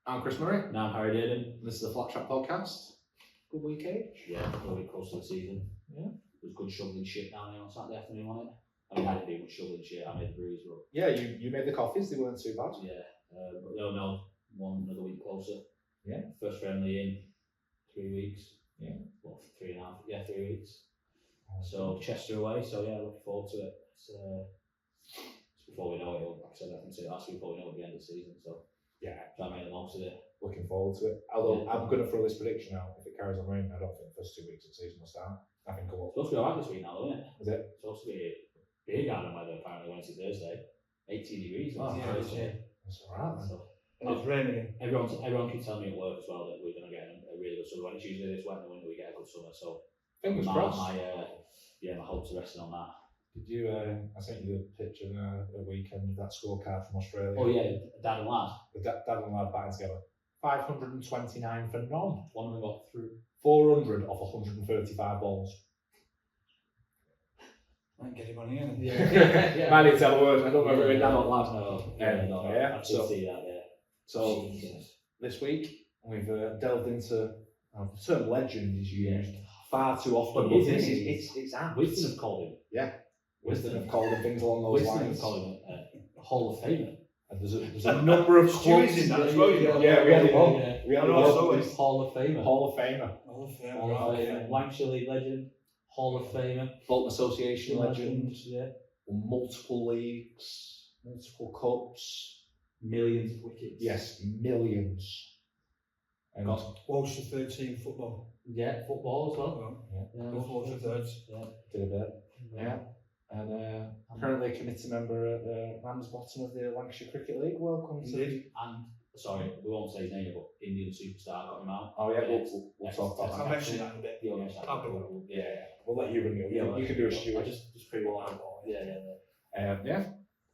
I'm Chris Murray. Now I'm Harry Dearden. This is the Flat Track Podcast. Good week, Age? Yeah, a week close to the season. Yeah. It was good shoveling shit down here on Saturday afternoon, wasn't it? I mean, I didn't do much shoveling shit, I made the breeze, but... Yeah, you made the coffees, they weren't too bad. Yeah, but no, another week closer. Yeah. First friendly in 3 weeks. Yeah. Well, 3.5, 3 weeks. So, Chester away, so yeah, looking forward to it. It's before we know it, like I said, I can say last week before we know it at the end of the season, so... Yeah. Try and make the most of it. Looking forward to it. Although, I'm going to throw this prediction out. If it carries on raining, I don't think the first 2 weeks of the season will start. I think it will. It's supposed to be alright this week now, isn't it? Is it? It's supposed to be beer garden weather apparently Wednesday, Thursday. 18 degrees. That's alright then. So, and it's raining. Everyone keeps telling me at work as well that we're going to get a really good summer. When it's usually this wet in the winter, we get a good summer. So fingers crossed. My hopes are resting on that. Did you? I sent you the picture the weekend of that scorecard from Australia. Oh yeah, dad and lad. The dad and lad batting together. 529 for none. One of them got through. 400 off 135 balls. I ain't get him on here. Yeah. Might need to have a word. I don't know if we're down on lads. No. I did see that. Yeah. So this week we've delved into the term legend is used far too often. But it's apt. Wisden have called him. Yeah. Wisden have called him things along those Wisden lines. have called him Hall of Famer. And there's a number of Stewie's in that as well. Yeah, we had him on. We had him also on. Hall of Famer. Hall of Famer. Hall of Hall of Famer. Lancashire League legend. Hall of Famer. Bolton Association legend. Yeah. Multiple leagues, multiple cups. Millions of wickets. Yes, millions. And Walshaw 13 football. Yeah, football as well. Yeah. Walshaw thirds. Yeah. did a bit. Yeah. And currently a committee member at the Ramsbottom of the Lancashire Cricket League. Welcome to. And sorry, we won't say his name, but Indian superstar got him out. Oh yeah, we'll talk about I'll that. mention that in a bit. I'll go. Yeah, we'll let you ring it. You can do a steward. Just pretty well. Yeah.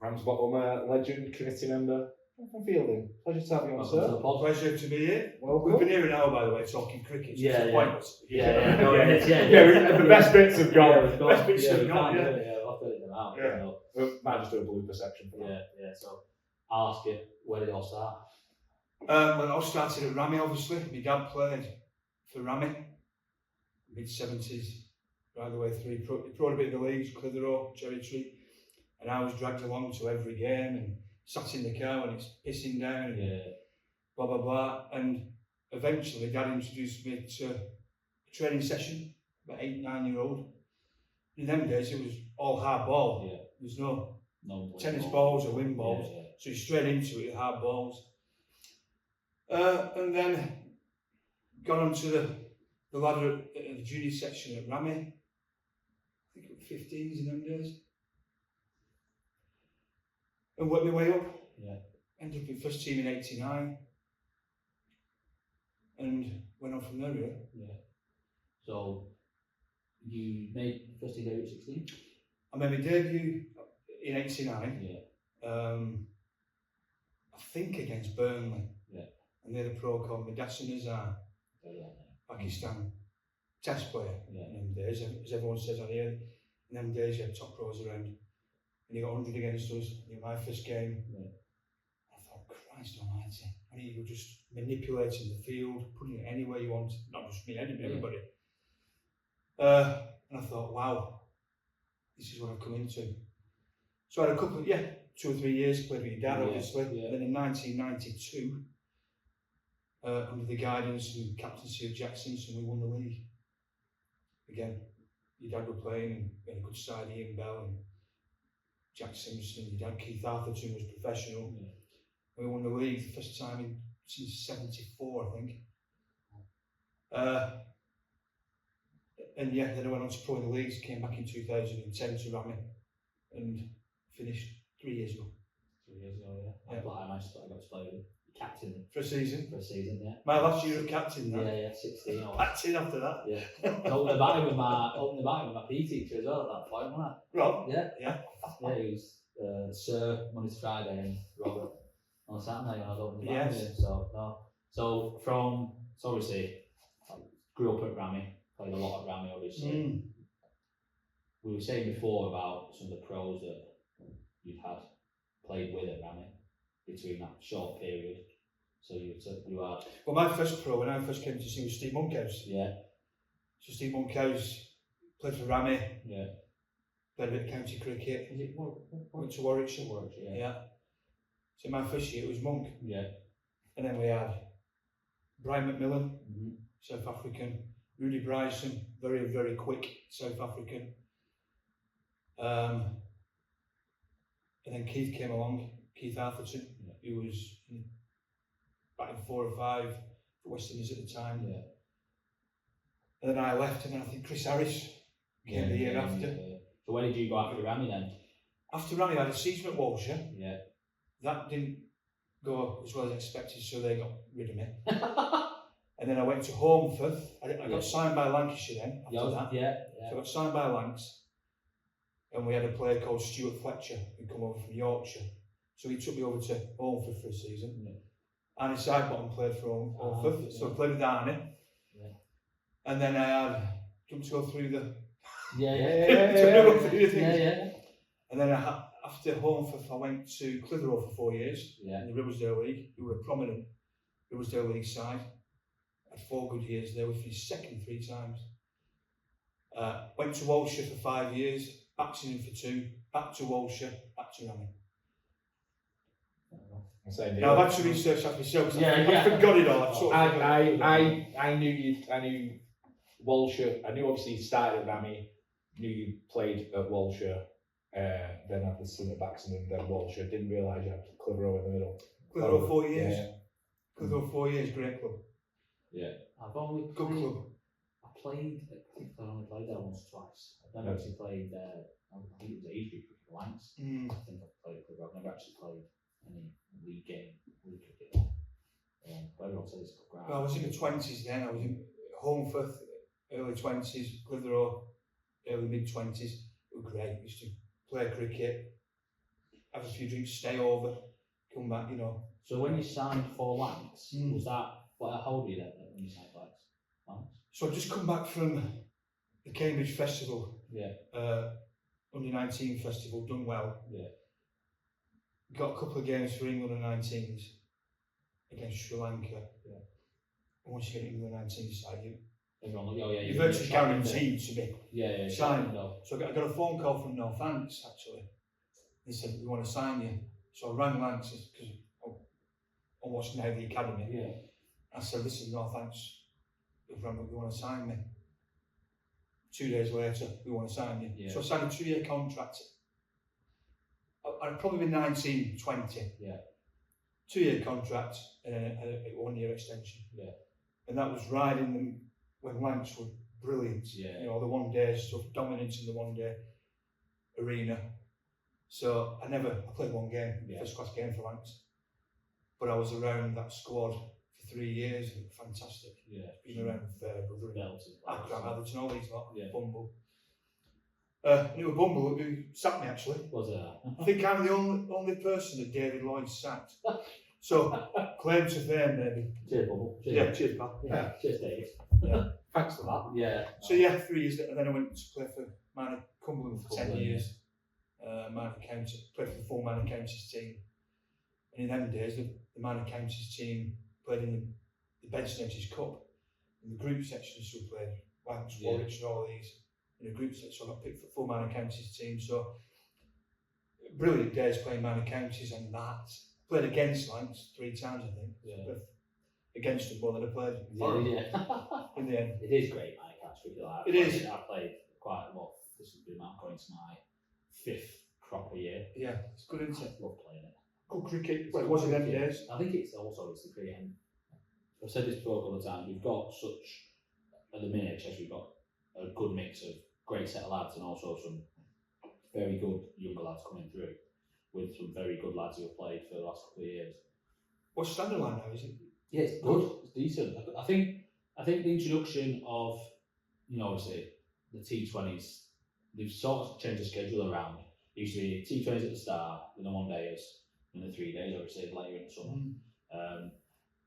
Ramsbottom legend, committee member. From Fielding. Pleasure to have you on, sir. Pleasure to be here. Welcome. We've been here an hour, by the way, talking cricket. Yeah. The best bits have gone. Best bits have gone. gone. Yeah, I'll put them out. Yeah. We might just do a blooper section for that. Yeah. So I'll ask you, where did it all start? Well, I started at Rammy, obviously. My dad played for Rammy, mid-70s, right the way through. He brought a bit of the leagues, Clitheroe, Cherry Tree, and I was dragged along to every game and sat in the car when it's pissing down and blah blah blah. And eventually, Dad introduced me to a training session, about 8-9-year-old. In them days, it was all hard ball. Yeah. There's no tennis ball. balls or wind balls, Yeah. so you straight into it, hard balls. And then got onto the ladder at the junior section at Rammy. I think it was 15s in them days. And worked my way up. Yeah. Ended up in first team in '89. And went on from there, really. Yeah. So you made first team debut at 16? I made my debut in '89. Yeah. I think against Burnley. Yeah. And they had a pro called 𝗪𝗀𝗪𝗪, Pakistan test player in them days. As everyone says on here, in them days you had top pros around. And he got 100 against us in my first game. Yeah. I thought, Christ almighty. And he was just manipulating the field, putting it anywhere you want, not just me, everybody. And I thought, wow, this is what I've come into. So I had a couple of, 2 or 3 years, played with your dad, obviously. Yeah. And then in 1992, under the guidance and captaincy of Jack Simpson, we won the league. Again, your dad were playing, and we had a good side, Ian Bell and Jack Simpson, your dad Keith Arthurton was professional. Yeah. We won the league the first time since '74, I think. And then I went on to pro in the leagues, came back in 2010 to Rammy and finished 3 years ago. 3 years ago, yeah. I got to play with captain For a season, yeah. My last year of captain, that. Yeah, 16. Backed in after that. Yeah. Opened the batting with my PE teacher as well at that point, wasn't I? Rob? Yeah. Yeah. Yeah, he was Sir Monday to Friday and Robert on Saturday when I was opening the batting with him. So obviously grew up at Rammy, played a lot at Rammy obviously. We were saying before about some of the pros that you've had played with at Rammy between that short period. So you had. Well, my first pro when I first came to see was Steve Monkhouse. Yeah. So Steve Monkhouse played for Rammy. Yeah. Played a bit of county cricket. Is it Went to Warwickshire. Warwickshire, Yeah. So my first year it was Monk. Yeah. And then we had Brian McMillan, South African. Rudy Bryson, very, very quick South African. And then Keith came along, Keith Arthurton, who was batting 4 or 5 for Westerners at the time. Yeah. And then I left, and then I think Chris Harris came the year after. Yeah. So where did you go after Rammy then? After Rammy, I had a season at Walshaw. Yeah. That didn't go as well as expected, so they got rid of me. And then I went to Holmfirth. I got signed by Lancashire then, after that. Yeah. So I got signed by Lancs, and we had a player called 𝗬𝗍𝗍𝗂 who come over from Yorkshire. So he took me over to Holmfirth for a season. Yeah. Arnie Sidebottom played for Holmfirth, so I played with Arnie. Yeah. And then I had, jumped to go through the... Yeah. And then after Holmfirth, I went to Clitheroe for 4 years in the Ribblesdale League, who were a prominent Ribblesdale League side. I had 4 good years there, we finished second 3 times. Went to Walshaw for 5 years, Baxenden for 2, back to Walshaw, back to Rammy. Now I've had to research that myself, I forgot it all. I knew Walshaw. I knew obviously you started at Rammy, knew you played at Walshaw, then had the stint at Baxenden, then Walshaw. Didn't realise you had Clitheroe in the middle. Clitheroe 4 years. Yeah. Clitheroe 4 years, great club. Yeah. I've only good club. I think I only played there once or twice. I've never actually played I think it was age group for Lancs. I think I've played at Clitheroe. I've never actually played any league cricket there. But everyone says it's good. Well, I was in the 20s then. I was in Holmfirth, early 20s, Clitheroe, early mid-20s. It was great. We used to play cricket, have a few drinks, stay over, come back, you know. So when you signed for Lancs, was that, how old were you then when you signed for Lancs? So I've just come back from the Cambridge Festival, under 19 festival, done well. Yeah. Got a couple of games for England under 19s against Sri Lanka. Yeah. And once you get England under 19 side, you're virtually guaranteed to be signed. So I got a phone call from Northants actually. They said, we want to sign you. So I rang Lancs because I'm watching now the academy. Yeah. I said, listen, Northants, we want to sign me. 2 days later, we want to sign you. Yeah. So I signed a 2-year contract. I'd probably been 19, 20. Yeah. 2-year contract and then a 1-year extension. Yeah. And that was riding them when Lancs were brilliant. Yeah. You know, the one-day stuff, dominance in the one-day arena. So I played 1 game, first class game for Lancs. But I was around that squad for 3 years, fantastic. Yeah. Been around 𝗙𝗵𝗀𝗍𝗂, Acre Bottom, all these lot, Bumble. And it was Bumble who sacked me actually. Was it? I think I'm the only person that David Lloyd sacked. So, claim to fame maybe. Cheers, Bumble. Cheers. Yeah, cheers, pal. Yeah. Cheers, David. Yeah. Thanks for that. Yeah. So 3 years, and then I went to play for Minor Cumberland for 10 years. Minor County, played for the full Minor Counties team. And in them days, the Minor Counties team played in the Benson Edges Cup. In the group section, so we played Lancs, Warwickshire, and all these. In a group section, so I got picked for the full Minor Counties team. So, brilliant days playing Minor Counties and that. Played against Lancs 3 times, I think. Yeah. Against them more than I played. In the end. It is great, Minor Counties. It is. I played quite a lot. This has been going to my 5th proper year. Yeah, it's good, isn't it? I love playing it. Good cricket. Well, it was in them days. I think it's the cricket. I've said this before a couple of times. We've got at the minute, we've got a good mix of great set of lads and also some very good younger lads coming through with some very good lads who have played for the last couple of years. What's standard line now, is it? Yeah, it's good. It's decent. I think the introduction of, obviously the T20s, they've sort of changed the schedule around. It used to be T20s at the start, then the 1 days, then the 3 days, obviously later in the summer.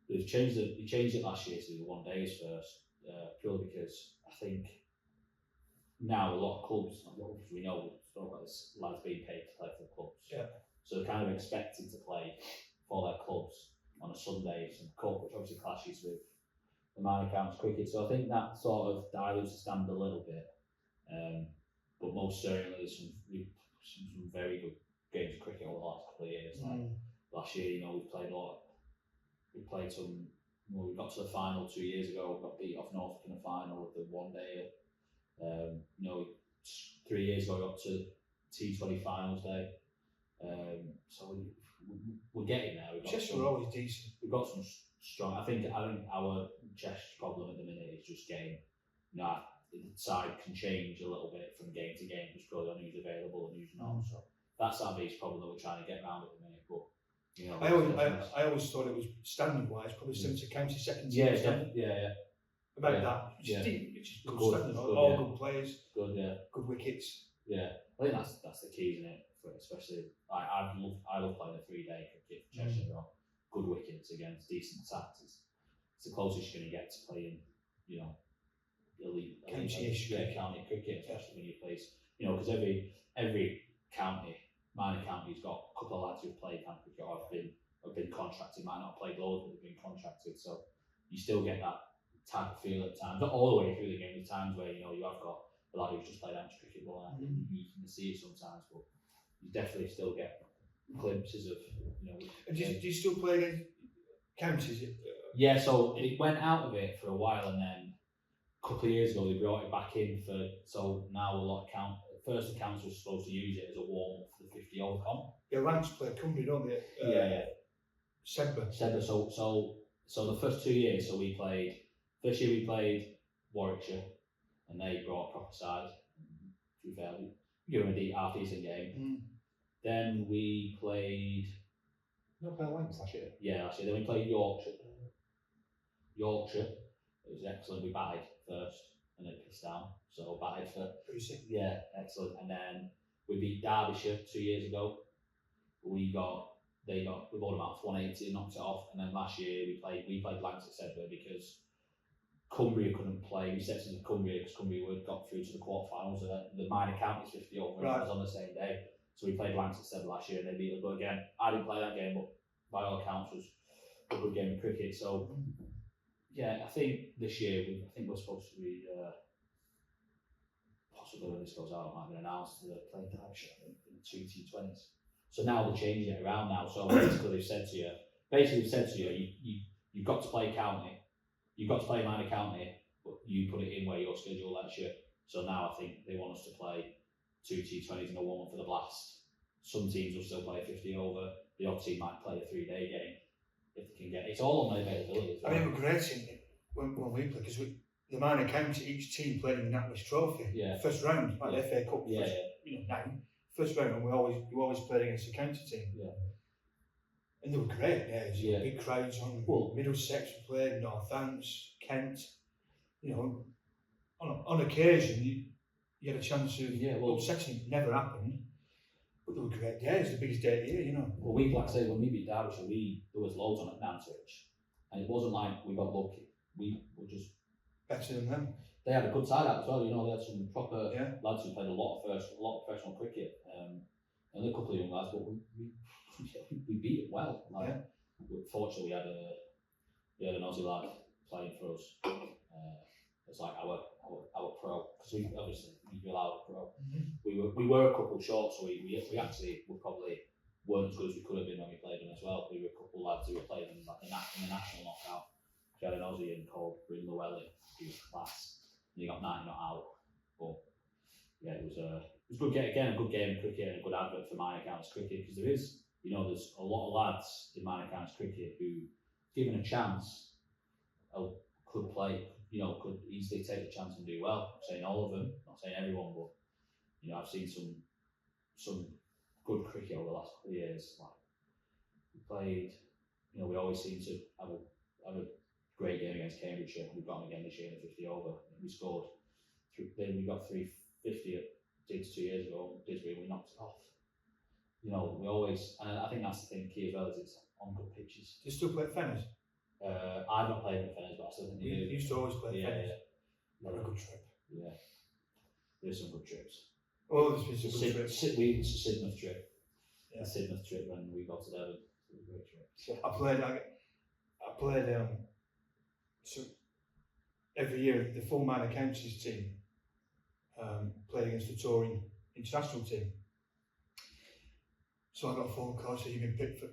They changed it last year to the 1 days first, purely because I think now a lot of clubs, we know, there's lads being paid to play for the clubs. Yeah. So they're kind of expected to play for their clubs on a Sunday, some cup, which obviously clashes with the minor counties cricket. So I think that sort of dilutes the standard a little bit. But most certainly there's some very good games of cricket over the last couple of years. Like last year, we played a lot. We played some. Well, we got to the final 2 years ago. We got beat off Norfolk in the final with the one day. 3 years ago we got to T20 finals day. So we're getting there. Chester were always decent. We've got some strong. I think our Chester problem at the minute is just getting. The side can change a little bit from game to game, just purely on who's available and who's not. So that's our biggest problem that we're trying to get around at the minute. But I always thought it was standard wise, probably Somerset County second team. About that, which is good standard. All good players, good wickets. Yeah, I think that's the key, isn't it? For especially, I love playing a 3-day cricket for Cheshire. Good wickets against decent attacks. It's the closest you're going to get to playing, elite county cricket, especially when you play, because every county, minor county's got a couple of lads who've played county cricket or have been contracted, might not have played loads, but they've been contracted. So you still get that type of feel at times, not all the way through the game. There's times where you have got a lad who's just played amateur cricket, but you can see it sometimes. But you definitely still get glimpses of. And do you still play against counties? Yeah, so it went out of it for a while, and then a couple of years ago they brought it back in for. So now a lot of first the counties were supposed to use it as a warm up for the 50 over comp. Yeah, Lance play Cumbria, don't they? 𝗪𝗶𝘀𝗱𝗏. So the first 2 years, first year we played Warwickshire, and they brought a proper side. To be fair, we gave them a half decent game. Then we played. Not playing Lance last year. Yeah, last year. Then we played Yorkshire. It was excellent. We batted first, and then pissed down. So batted for. Yeah, excellent. And then we beat 𝗪𝗶𝘀𝗍𝗏 2 years ago. We bowled them out for 180 and knocked it off. And then last year we played Lancashire CCC because Cumbria couldn't play. We set to Cumbria because Cumbria got through to the quarterfinals. The minor counties 50 over and it was on the same day. So we played Lancashire CCC last year and they beat us. But again, I didn't play that game, but by all accounts was a good game of cricket. So yeah, I think this year we're supposed to be possibly when this goes out, it might be announced to play 𝗪𝗫𝘀𝗍𝗏 in 2 T20s. So now they're changing it around now. So basically they've said to you, you've got to play county, you've got to play minor county, but you put it in where your schedule lets you. So now I think they want us to play 2 T20s and a warm up for the Blast. Some teams will still play 50 over. The odd team might play a 3-day game if they can get it. It's all on their availability as well. I mean, we're great when we play because the minor county, each team played in the NatWest Trophy. Yeah. First round, like the FA Cup. Yeah. First round, and we always played against the county team. Yeah. And they were great days. Yeah. Big crowds on. Middlesex we played, Northants, Kent. On occasion you had a chance of upsetting. It never happened. But they were great days. The biggest day of the year, Well, like I say, when we beat 𝗪𝗶𝘀𝗍𝗏, there was loads on at Nantwich, and it wasn't like we got lucky. We were just better than them. They had a good side out as well. They had some proper lads who played a lot of professional cricket, and a couple of young lads. But we beat it well. Fortunately, we had an Aussie lad playing for us. It's like our pro, because we allowed a pro. We were a couple short, so we actually weren't as good as we could have been when we played them as well. We were a couple of lads who were playing in the national knockout. We had an Aussie in called 𝗪𝗏𝗏, who was class. And he got 90 not out. But yeah, it was a good game. Again, a good game of cricket and a good advert for minor counties cricket, because there's a lot of lads in minor counties cricket who, given a chance, could play. Could easily take the chance and do well. I'm saying all of them, not saying everyone, but I've seen some good cricket over the last couple of years. Like we played, we always seem to have a great game against Cambridgeshire. We've got them again this year in the 50 over. We scored. Then we got 350 at Dids 2 years ago. Didsbury, we knocked it off. We always, and I think that's the thing key as well, is it's on good pitches. Do you still play at Fenners? I've not played at Fenners, but I still think they do. You used to always play at Fenners. Not a good trip. Yeah, there's some good trips. Oh, there's been some good trips. It's a Sidmouth trip. Yeah. The Sidmouth trip when we got to Devon. It was a great trip. I played. I played so every year the full minor counties team played against the touring international team. So I got a phone call, so you've been picked for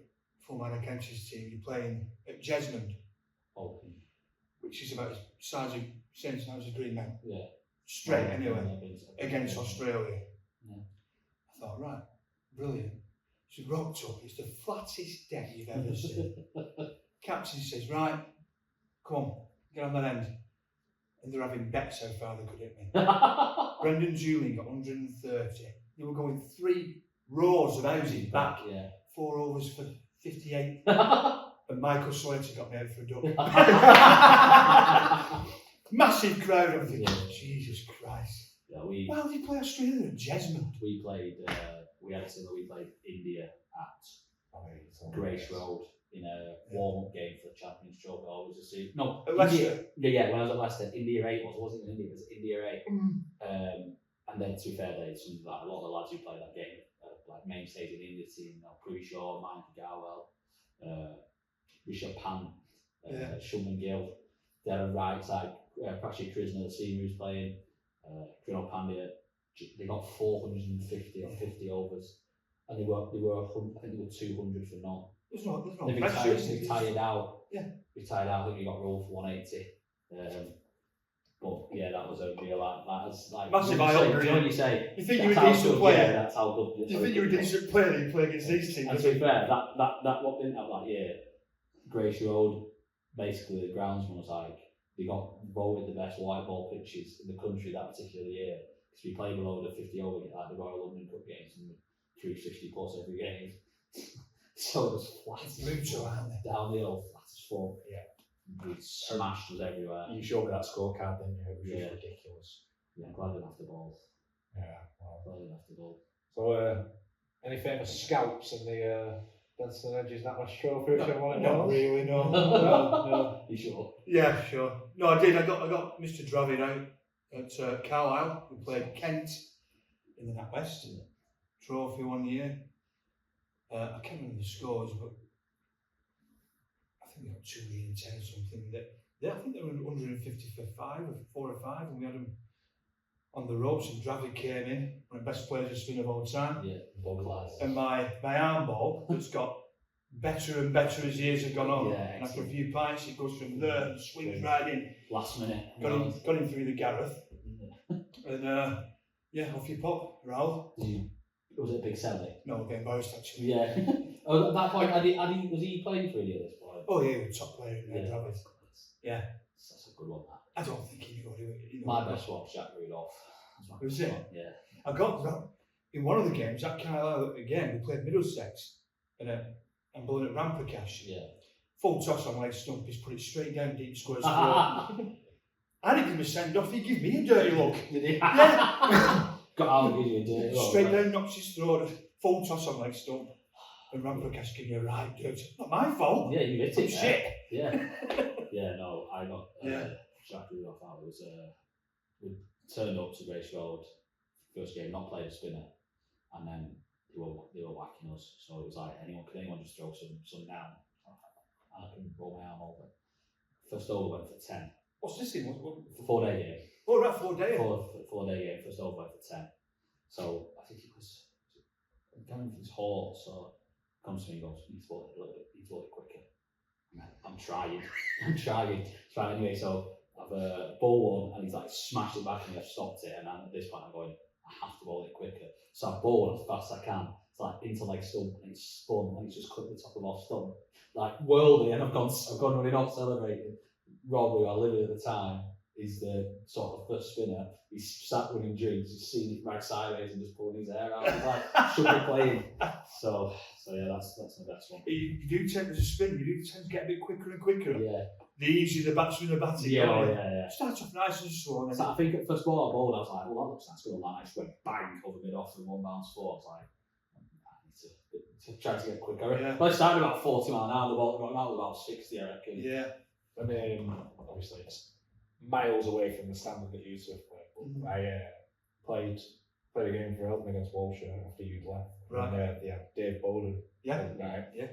full minor counties team. You're playing at Jesmond, which is about the same size as Greenmount. Yeah. Straight anyway, against Australia. Yeah. I thought, right, brilliant. So rocked up, it's the flattest deck you've ever seen. Captain says, right, come on, get on that end. And they're having bets how far they could hit me. Brendan Julian got 130. They were going 3 rows of houses back, 4 overs for 58. And Michael Slater got me out for a duck. Massive crowd. I'm thinking, Jesus Christ. Yeah, why did you play Australia at Jesmond? We played, we played India at Grace Road in a warm-up game for the Champions Trophy. Always a season. No, at Leicester. Yeah, when I was at Leicester, India 8 wasn't India, it was India 8. And then to be fair, there's some, like, a lot of the lads who played that game, like mainstays in the India team, 𝗵𝗍, 𝗵𝗍𝗲𝗏, Rishabh Pant, Shubman Gill. They're a right side, 𝗙𝗵𝗀𝗁𝗍, the senior who's playing, Krunal Pandya. They got 450 or 50 overs, and they were I think they were 200 for none. There's no They pressure. retired out. Yeah. Retired out. I think he got rolled for 180. But yeah, that was a real that's like massive eye opener. eye-opener. You know what you say? You think you're a decent player? Yeah, that's how good. Do you think you're a decent player? You play against these teams. And to be fair, that what didn't have that year. Grace Road, basically the groundsman was like, they got voted the best white ball pitches in the country that particular year. Because we played a load of 50 over like the Royal London Cup games and 350 plus every game. So it was flat. Brutal, aren't they? Down the hill, flat as fuck. Yeah. We smashed us everywhere. You showed me that scorecard, didn't you? It was Yeah. just ridiculous. Yeah, I'm glad we left the ball. Yeah. Wow. Glad we left the ball. So, any famous scouts in the Benson Edges National Trophy? Which I want to know. Not really, no. No. You sure? Yeah, sure. No, I did. I got Mr. Dravid out at Carlisle. We played Kent in the NatWest Trophy one year. I can't remember the scores, but I think we got 210 or something. I think they were 150 for 5 or 4 or 5, and we had them on the ropes. And Dravid came in, one of the best players of spin of all time. Yeah, class. And my arm ball that's got better and better as years have gone on. Yeah, and after a few pints, it goes from there and swings right in. Last minute. Got him through the Gareth. And off you pop, Raoul. Was it a big selling? No, getting embarrassed actually. Yeah. Oh, at that point, was he playing for India at this point? Oh yeah, he was top player in there, Dravid. Yeah. That's a good one, that. I don't think he knew what he was. My best one was Jack Rudolph. Was it? Yeah. I got in one of the games at Carlisle again. We played Middlesex, and I'm bowling at Ramprakash. Yeah. Full toss on leg stump. He's put it straight down deep squares. I didn't give him a send off. He gave me a dirty look. Did he? Yeah. Got out of you a dirty look. Straight down, knocks his throat. Full toss on leg stump. And Ramprakash gave me a right dirt. Not my fault. Yeah, you hit it. Shit. Yeah. Yeah. No, I got Jack Rudolph out. It was we turned up to Grace Road, first game, not played a spinner, and then they were whacking us. So it was like, can anyone just throw some down? And I couldn't roll my arm over. First over went for 10. What's this thing? For 4-day game. Oh, right, 4 days. 4-day game. First over went for 10. So I think it was going for his horse. So comes to me and goes, "You need to roll it a little bit quicker." I'm trying. So anyway, so I've bowled one and he's like smashed it back and I've stopped it, and then at this point I'm going, I have to roll it quicker. So I've bowled as fast as I can. It's like into leg stump and it's spun and it's just clipped the top of off stump. Like worldly, and I've gone running off celebrating. Rob, who I lived with at the time, is the sort of first spinner. He's sat winning drinks, he's seen it right sideways and just pulling his hair out. He's like, should be playing. So yeah, that's the best one. You do tend to spin, you do tend to get a bit quicker and quicker. Yeah. The easier the batsman are batting. Yeah. Starts off nice and slow. And So I think at first ball I bowled, I was like, well, that looks nice, going to land. I just went bang over mid off and 1 bounce 4. I was like, I need to try to get quicker. Yeah. But I started about 40 mile an hour, the ball got out about 60, I reckon. Yeah. I mean, obviously it's miles away from the standard that you used to have played. But I played a game for Elton against Walshaw after you'd left. Right. And, Dave Bowden. Yeah. Right. Yeah.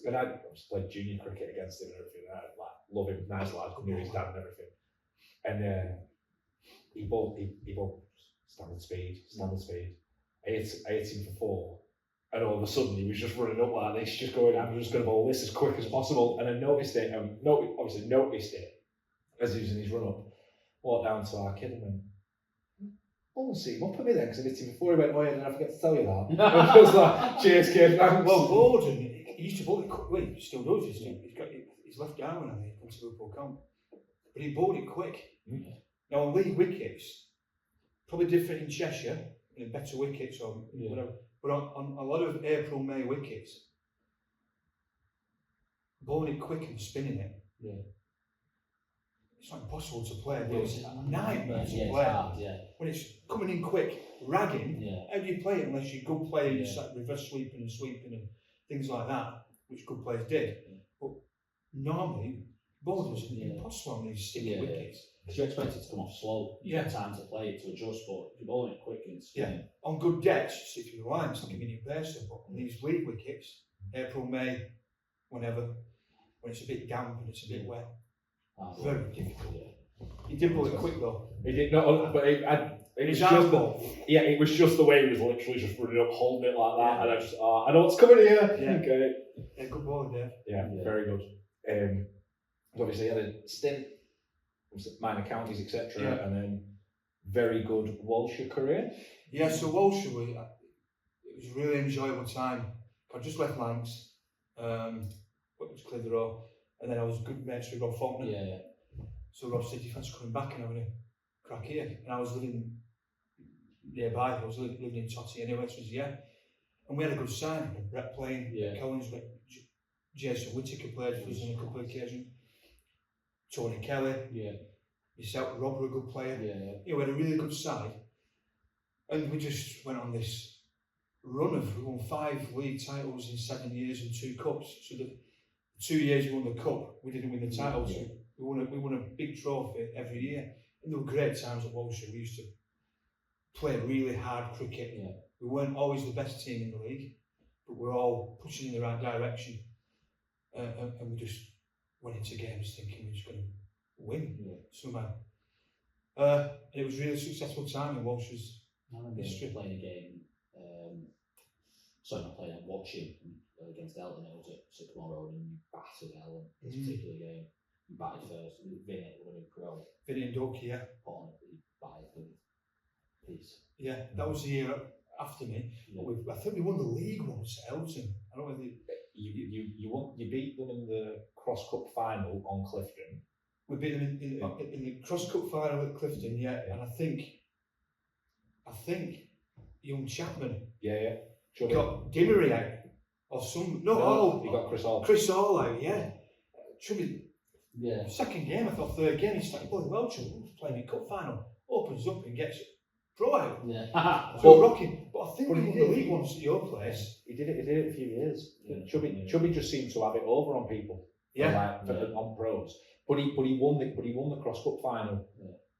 And was played junior cricket against him and everything. I like love him, nice lad, knew his dad and everything. And he bowled standard speed. I hit him for 4, and all of a sudden he was just running up like this, just going, I'm just going to bowl this as quick as possible. And I noticed it, obviously noticed it as he was in his run up. Walked down to our kid and went, oh, see, what put me there? Because I hit him before. He went, oh yeah, did I forget to tell you that? I was like, cheers, kid, thanks. Well, Gordon, he used to bowl it quick. Well, he still does. He's left arm when he comes to Liverpool camp. But he bowled it quick. Mm-hmm. Now, on league wickets, probably different in Cheshire, in better wickets or whatever. But on a lot of April, May wickets, bowling it quick and spinning it, it's not impossible to play. It's a nightmare to play. When it's coming in quick, ragging, how do you play it unless you're a good player, you start reverse sweeping and things like that, which good players did. But normally, bowling is impossible on these sticky wickets. Because you expect it to come off slow, you get time to play it, to adjust, but if you're bowling it quick and it's on good decks, you sit through the line, it's like a mini person, but on these league wickets, April, May, whenever, when it's a bit damp and it's a bit wet, very difficult. He did bowl it quick though. He did not, but it was just it was just the way he was literally just running up, holding it like that, and I just, I know what's coming here. Yeah. Okay. Yeah, good bowling there. Yeah, very good. Obviously, he had a stint, minor counties, etc., and then very good Walshaw career. Yeah, so Walshaw, it was a really enjoyable time. I just left Lancs, went to Clitheroe, and then I was good mates with Rob Faulkner. So Rob said, "Fancy coming back and having a crack here?" And I was living nearby. I was living in 𝗘𝗶𝗀𝗁𝗏 anyway, so and we had a good sign. Brett playing, Collins, Jason Whittaker played for us on a couple of occasions. Tony Kelly, yourself, Rob were a good player. We had a really good side, and we just went on this run of, we won 5 league titles in 7 years and 2 cups. So the 2 years we won the cup, we didn't win the title. So we won a big trophy every year, and there were great times at Walshaw. We used to play really hard cricket. We weren't always the best team in the league, but we're all pushing in the right direction, and we just went into games thinking we're just going to win somehow. And it was a really successful time in Walshaw's history. Playing a game, not playing, watching against Elton. It was at Sycamore Road and you battered Elton in this particular game. You batted first, Vinny, Vinny and Doki, he batted the piece. Yeah, that was the year after me. I think we won the league once at Elton. I don't know whether you beat them in the Cross Cup final on Clifton. We beat them in the Cross Cup final at Clifton, and I think young Chapman got Dimmery out or some. He got Chris Hall. Chris Hall out, Chubby. Second game, I thought third game, he started playing well. Chubby playing a cup final, opens up and gets pro out. So rocking. But I think we won the league once at your place. He did it a few years. Chubby just seemed to have it over on people. On pros. But he won the Cross Cup final.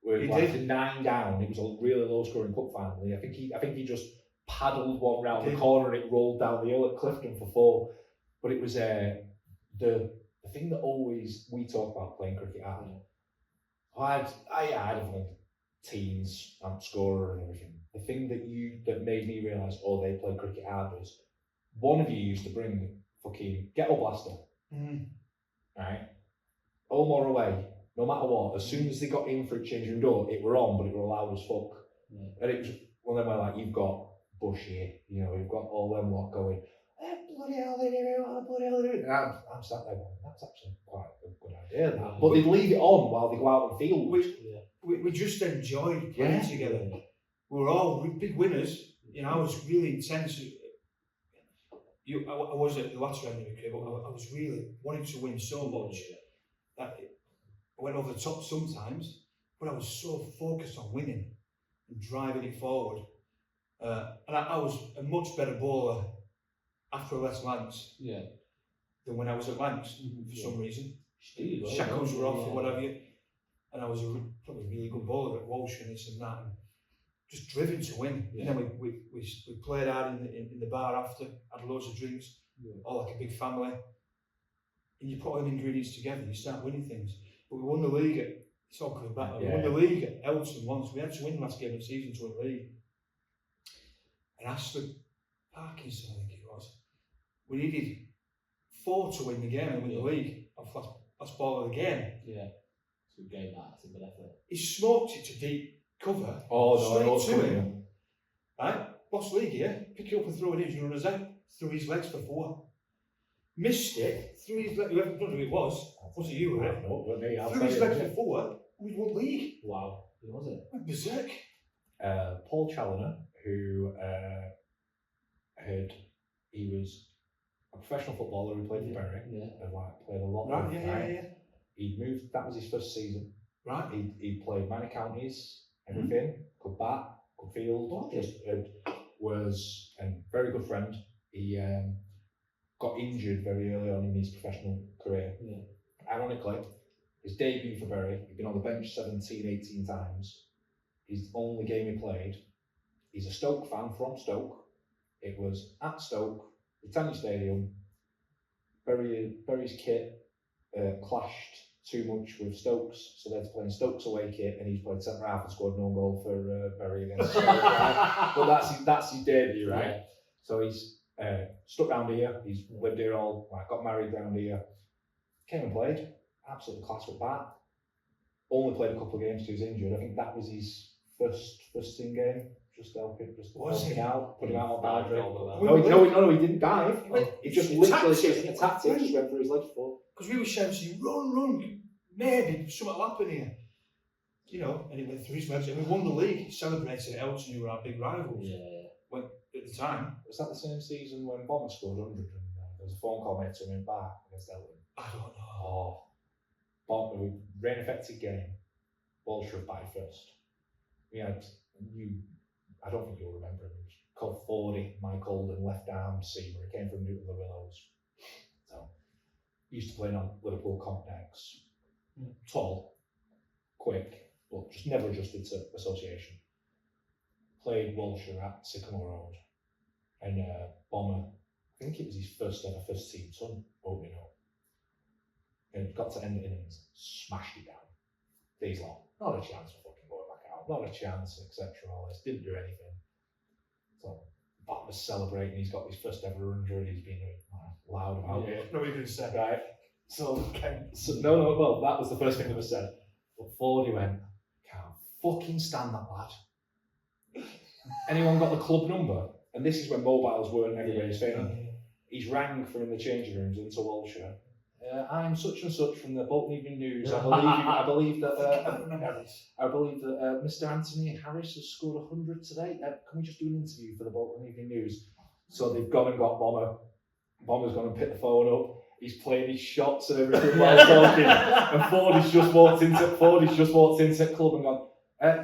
He did 9 down. It was a really low scoring cup final. I think he just paddled one round the corner and it rolled down the hill at Clifton for 4. But it was the thing that always we talk about playing cricket hard. I had teams and scorer and everything. The thing that made me realise, they play cricket hard was one of you used to bring fucking ghetto blaster. Right? Home or away, no matter what, as soon as they got in for a change room door, it were on, but it were loud as fuck. And it was one of them where you've got Bush here, you've got all them lot going, bloody hell, they do it, what the bloody hell they do it? And I'm sat there going, that's actually quite a good idea. That. But they'd leave it on while they go out on the field. We just enjoyed playing together. We were all big winners. I was really intense. I was at the latter end of the career, but I was really wanting to win so much that I went over the top sometimes, but I was so focused on winning and driving it forward. And I was a much better bowler after I left Lancs than when I was at Lancs for some reason. Shackles were off or whatever, and I was probably a really good bowler at Walshaw and this and that, and just driven to win. And then we played hard in the bar after, had loads of drinks, all like a big family. and you put all the ingredients together, you start winning things. But we won the league at, it's all coming back, we won the league at Elton once. We had to win the last game of the season to win the league. And Ashley Parkinson, I think it was, we needed 4 to win the game and win the league off last ball of the game. Yeah. So we gained that, it's a good effort. He smoked it to deep cover. Oh no, straight to him. Right? Lost league here. Pick it up and throw it in. You run us out. Through his legs for 4. Missed it. Through his legs. Whoever, I don't know who it was. Was it you, right? No, but me. Through his legs for 4. We won league. Wow. Who was it? Went berserk. Paul Challoner, who he was a professional footballer who played for Bury. And played a lot. Right, yeah. He'd moved, that was his first season. Right. He played minor counties, everything, could bat, could field, was a very good friend. He got injured very early on in his professional career. Ironically, his debut for Bury, he'd been on the bench 17, 18 times. His only game he played, he's a Stoke fan from Stoke. It was at Stoke, the Tanya Stadium. Bury's kit clashed too much with Stokes, so they're playing Stokes away kit, and he's played centre half and scored an own goal for Bury against Stoke. But that's his debut, right? Yeah. So he's stuck round here. He's lived here got married round here. Came and played, absolutely class with bat. Only played a couple of games because he was injured. I think that was his first team game. Just helping out, putting him out on boundary. No, he didn't dive. He just literally attacked it, just went through his legs for. Because we were shouting, run, maybe something will happen here. You know, and he went through his legs and we won the league. Celebrated at Elton, who were our big rivals. When, at the time. Was that the same season when Bomber scored 100 and there was a phone call made to him back against Elton? I don't know. Oh, Bomber, rain affected game. Walshaw batted first. We had I don't think you'll remember him. It was called 𝗙𝗫𝗀𝗁𝗍, Mike Holden, left arm seamer. He came from Newton the Willows. So, used to play on Liverpool comp decks. Tall, quick, but just never adjusted to association. Played Walshaw at Sycamore Road. And Bomber, I think it was his first ever first team son, opening up. And got to end the innings, smashed it down. Days long. Not a chance for fucking going back out. Not a chance, etc. All this. Didn't do anything. So Bob was celebrating. He's got his first ever 100. He's been loud about it. Nobody could have said. Right. So no. Well, that was the first thing that was said. But Fordy went, can't fucking stand that lad. Anyone got the club number? And this is when mobiles weren't everybody's thing. He's rang from in the changing rooms into Walshaw. I'm such and such from the Bolton Evening News. I believe that Mr. Anthony Harris has scored 100 today. Can we just do an interview for the Bolton Evening News? So they've gone and got Bomber. Bomber's gone and picked the phone up. He's playing his shots and everything while talking. And Fordy's just walked into the club and gone,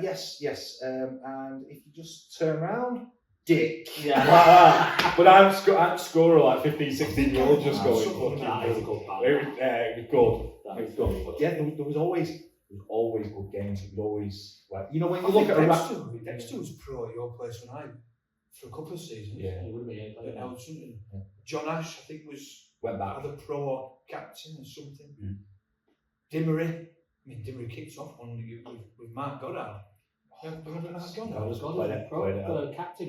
yes. And if you just turn around. Dick. Yeah. But I'm scoring like 15, 16 year olds just going, it was good. Yeah, there was always good games. It was always, like, you know, when you look at Dexter was pro at your place when for a couple of seasons. Yeah. He would have been at Elton. John Ash, I think, went back. Either pro or captain or something. Dimmery kicked off one with Mark Goddard. Captain,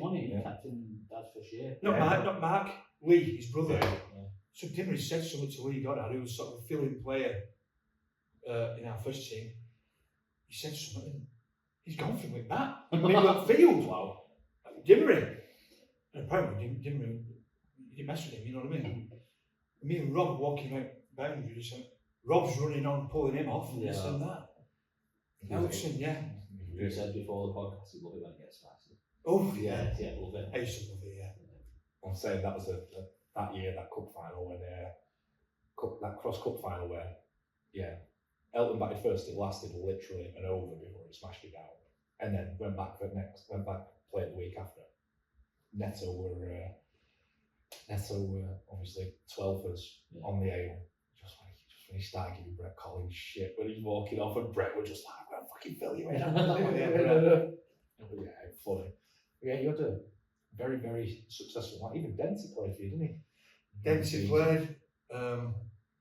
wasn't he? Captain Dad's first year. Not Mark. Lee, his brother. Yeah. So Dimmery said something to Lee Goddard, who was sort of a fill-in player in our first team. He said something. He's gone from with that in the middle of the field. Wow. Dimmery. And apparently Dimmery, he didn't mess with him, you know what I mean? Me and Rob walking out boundaries, and Rob's running on, pulling him off, and this and that. Elton, You said before the podcast, you love it when it gets spicy. Oh, yeah, love it. I used to love it, yeah. I'm saying that was that year, that cup final, when that cross cup final where, Elton batted first. It lasted literally an over before he smashed it down, and then went back played the week after. Netto were obviously 12ers on the ale. Just when he started giving Brett Collins shit when he's walking off, and Brett were just like, I'm gonna fucking fill you in. Funny. Yeah, you had a very, very successful one. Even Dempsey played for you, didn't he? Dempsey played.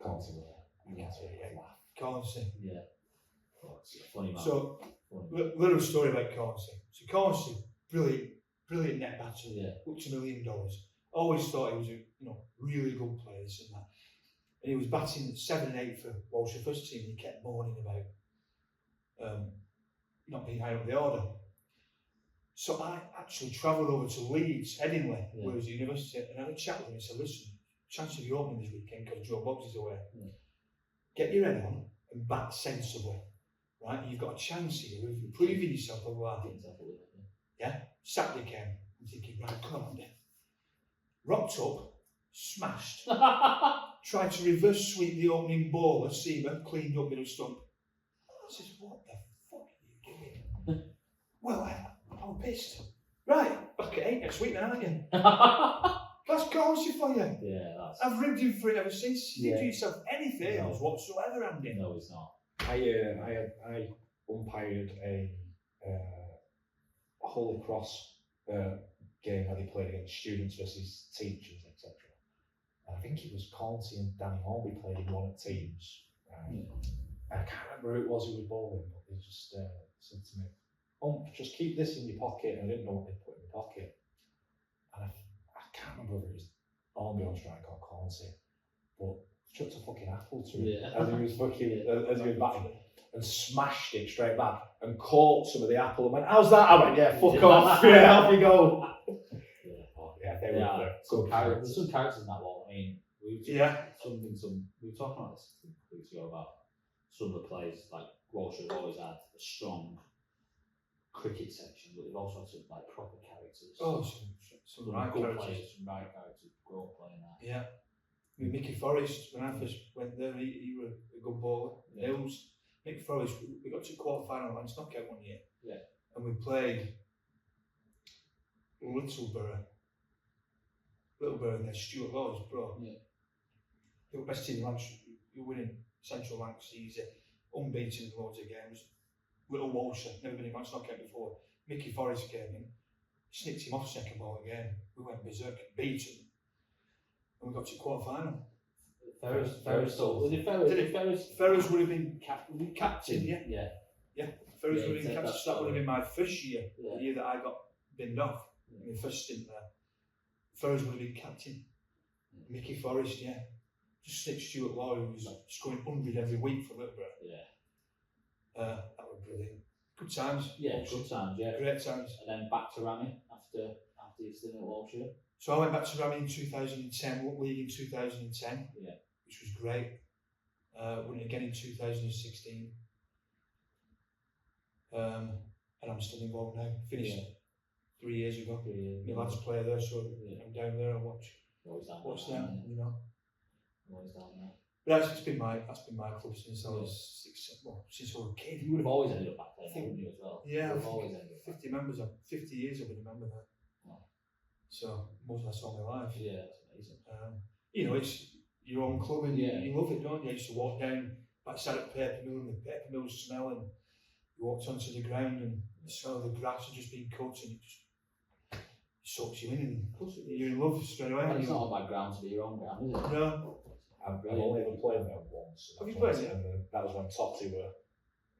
𝗏𝗏𝗏. 𝗏𝗏𝗏. Yeah. Oh, it's a funny man. So, little story about 𝗏𝗏𝗏. So 𝗏𝗏𝗏, brilliant net batter, Yeah. up to $1 million. Always thought he was a really good player, this and that. And he was batting at 7 and 8 for Walshaw first team, and he kept moaning about not being high up the order. So I actually travelled over to Leeds, Headingley, where he was at university, and I had a chat with him and said, listen, chance of you opening this weekend because 𝗏𝗏𝗏𝗏 is away. Get your head on and bat sensibly, right? You've got a chance here of improving yourself a lot. Yeah? Saturday came, I'm thinking, right, come on then. Rocked up, smashed. Tried to reverse sweep the opening ball, 𝗙𝗵𝘃𝗀, cleaned up middle stump. I said, what the fuck are you doing? Well, I'm pissed. Right, back at 8 next week then, aren't you? That's 𝗏𝗏𝗏𝗏 for you. Yeah, that's... I've ribbed him for it ever since. You do yourself any favours whatsoever, Andy. No, it's not. I umpired a Holy Cross game that they played against students versus teachers, etc. And I think it was 𝗏𝗏𝗏𝗏 and Danny Hornby played in one of the teams. I can't remember who it was who was bowling, but they just said to me, just keep this in your pocket. And I didn't know what they'd put in my pocket. And I can't remember whether it was Hornby on strike or 𝗏𝗏𝗏𝗏𝗏, but chucked a fucking apple to him as he was batting and smashed it straight back and caught some of the apple and went, how's that? I went, yeah, fuck off, yeah, off you go. They were good characters. There's some characters in that wall. I mean, we were talking about this a few weeks ago about some of the players, like Walshaw have always had a strong cricket section, but they've also had some like proper characters. Oh, some right good characters. players, some right characters, grew up playing that. Yeah. I mean, 𝗏𝗏𝗏𝗏𝗏, when I first went there, he was a good bowler. 𝗏𝗏𝗏𝗏𝗏𝗏, we got to quarter-final at Lance Knockout one year. Yeah. And we played 𝗏𝗏𝗏𝗏𝗏𝗏 and then Stuart Law's bro. Yeah. They were best team in Lancashire. You're winning Central Lancashire, he's unbeaten in loads of games. Little Walshaw, never been in Lance Knockout before. 𝗏𝗏𝗏𝗏𝗏𝗏 came in, snicked him off second ball again. We went berserk, beat him. And we got to quarter-final. Ferris would have been captain, yeah. Ferris would have been captain, so that would have been my first year, the year that I got binned off, my first stint there. Ferris would have been captain. 𝗏𝗏𝗏𝗏𝗏𝗏, just snipped Stuart Law, who was scoring 100 every week for 𝗏𝗏𝗏𝗏𝗏𝗏. That was brilliant. Good times. Yeah, good times, yeah. Great times. And then back to Rammy after your stint at Walshaw. So I went back to Rammy in 2010, won league in 2010, which was great. Won it again in 2016. And I'm still involved now. Finished 3 years ago. My lads play there, so I'm down there and watch them, you know. Always down there. But that's been my club since I was since I was a kid. You would have always ended up back there, wouldn't you, as well? Yeah, you would have always ended up 50 members, 50 years I've been a member there. Wow. So most of that's all my life. Yeah, that's amazing. You know, it's your own club and Yeah. you love it, don't you? I used to walk down backside of 𝗙𝗶𝘀𝗱𝗏 and the 𝗙𝗶𝘀𝗱𝗏 smell, and you walked onto the ground and the smell of the grass had just been cut and it just sucks you in and you're in love straight away. Well, it's not a bad ground to be your own ground, is it? No. I've only ever played there once. Have you played it? And that was when 𝗏𝗏𝗏𝗏 were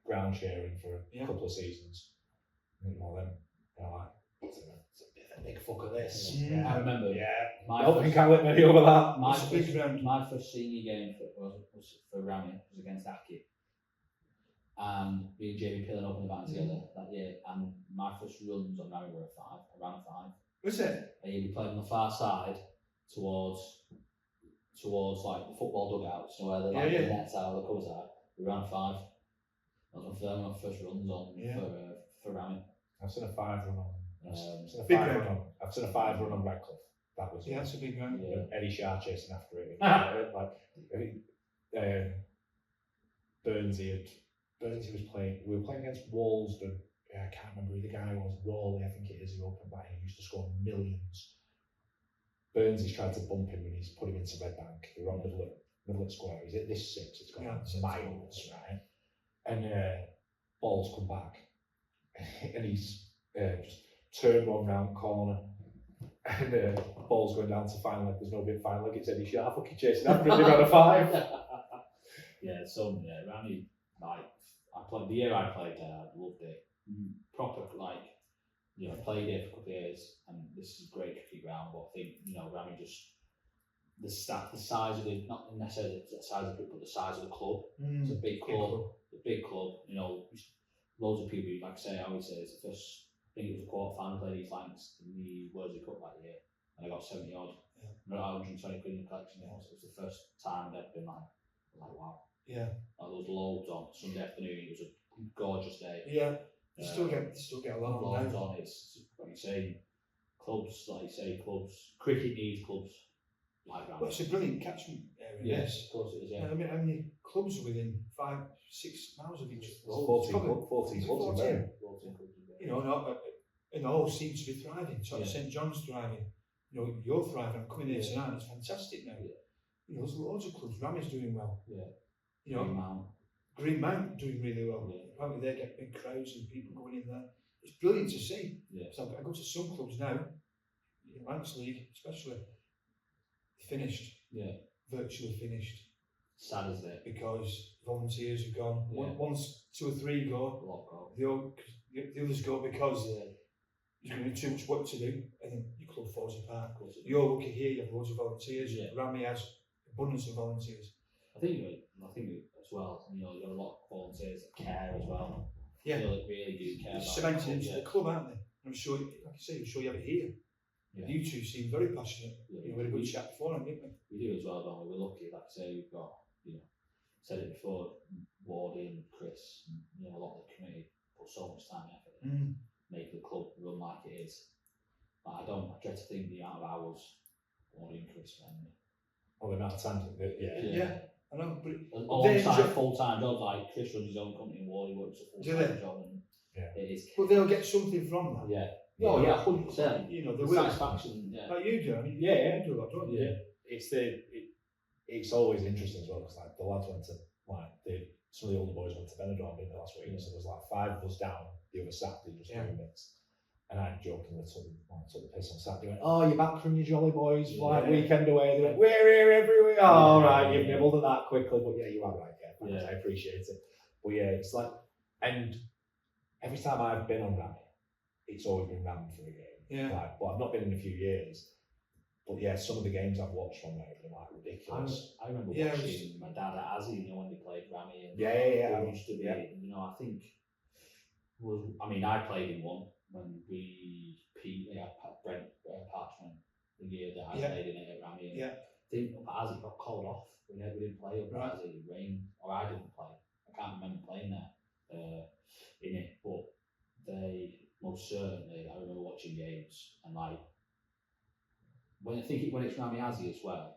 ground sharing for a couple of seasons. And then, it's a big fuck of this. Yeah. I remember. I don't think I went many over that. My first senior game was for Рамmy, was against Acre. And me and Jamie Pillen opened the band together that year. And my first runs on Рамmy were I ran a 5. Was it? And you'd be playing on the far side towards like the football dugouts, you know, where the nets are, the covers are. We ran a 5. That was my first runs on for Рамmy. I've seen a 5 run on. I've seen a 5 run on Radcliffe. That was that's a big ground. 𝗙𝗍𝗀𝗏𝗏 chasing after it. 𝗪𝗶𝘀𝗱𝗏𝗏 was playing. We were playing against Walsden. I can't remember who the guy was. Rawley, I think it is. He opened back. He used to score millions. 𝗪𝗀𝗍's tried to bump him when he's put him into Red Bank. They were on middle at square. He's at this 6. It's gone miles, right? And ball's come back, and he's just turned one round corner, and ball's going down to final leg. There's no bit final leg. It's 𝗙𝗍𝗀𝗏𝗏 fucking chasing after him. They ran a 5. Рамmy, like I played the year I played there. I loved it. Proper played it for a couple of years, and this is a great cricket ground. But I think Рамmy just the size of the not necessarily the size of it, but the size of the club. It's a big club. Loads of people. Like I say, I always say it's the first. I think it was a quarter final played East Lancs in the Worsley Cup that year, and I got 70 odd. I got 120 quid in the collection. So it was the first time I'd ever been like wow. Yeah. There was loads on Sunday afternoon. It was a gorgeous day. Yeah. You still get a lot of loads on. It's like you say, clubs. Cricket needs clubs like that. Well, it's a brilliant catchment area. Yes, of course it is. Yeah. I mean, how many clubs are within 5-6 miles of each other? 14 clubs. You know, and all seem to be thriving. So St John's thriving. You're thriving. I'm coming here tonight. It's fantastic now. There's loads of clubs. Rammy's doing well. Greenmount doing really well. Apparently they get big crowds and people going in there. It's brilliant to see. So I go to some clubs now, in Lancs League especially, finished. Virtually finished. Sad as it. Because volunteers have gone. Once 2 or 3 go, the others go because there's going to be too much work to do, and then your club falls apart. You're lucky here, you have loads of volunteers. Рамmy has abundance of volunteers. I think as well, you have a lot of volunteers that care as well. Yeah. That really do care. It's cemented into the club, aren't they? I'm sure, like you say, I'm sure you have it here. You two seem very passionate. We had a good chat before, didn't we? We do as well, don't we? We're lucky, like I say, we've got, said it before, Wardy and Chris, and, a lot of the committee put so much time and effort in making the club run like it is. But I dread to think the amount of hours Wardy and Chris spend. The amount of time. I know, but alongside full-time jobs, like Chris runs his own company and Wardy works a full-time job, and it is. But they'll get something from that. 100%. The satisfaction. Like you do. I mean, you do a lot, don't you? It's always interesting as well, because the lads went to some of the older boys went to Benidorm in the last week, so there's 5 of us down the other Saturday just doing bits. And I jokingly took the piss on Saturday. Went, "Oh, you're back from your jolly boys weekend away." They went, "We're here every week." All right, you've nibbled at that quickly, but you are right. Thanks, I appreciate it. But it's and every time I've been on Рамmy, it's always been rammed for a game. But I've not been in a few years. But some of the games I've watched from there have been ridiculous. I remember watching my dad at 𝗏𝗍𝗏, when they played Рамmy. And It used to be, I think I played in one when we Brent Parchment the year that I played in it at Рамmy. And I think up at 𝗏𝗍𝗏 got called off. We didn't play up at 𝗏𝗍𝗏. It rained, or I didn't play. I can't remember playing there in it, but they most certainly. I remember watching games and when it's Рамmy 𝗏𝗍𝗏 as well,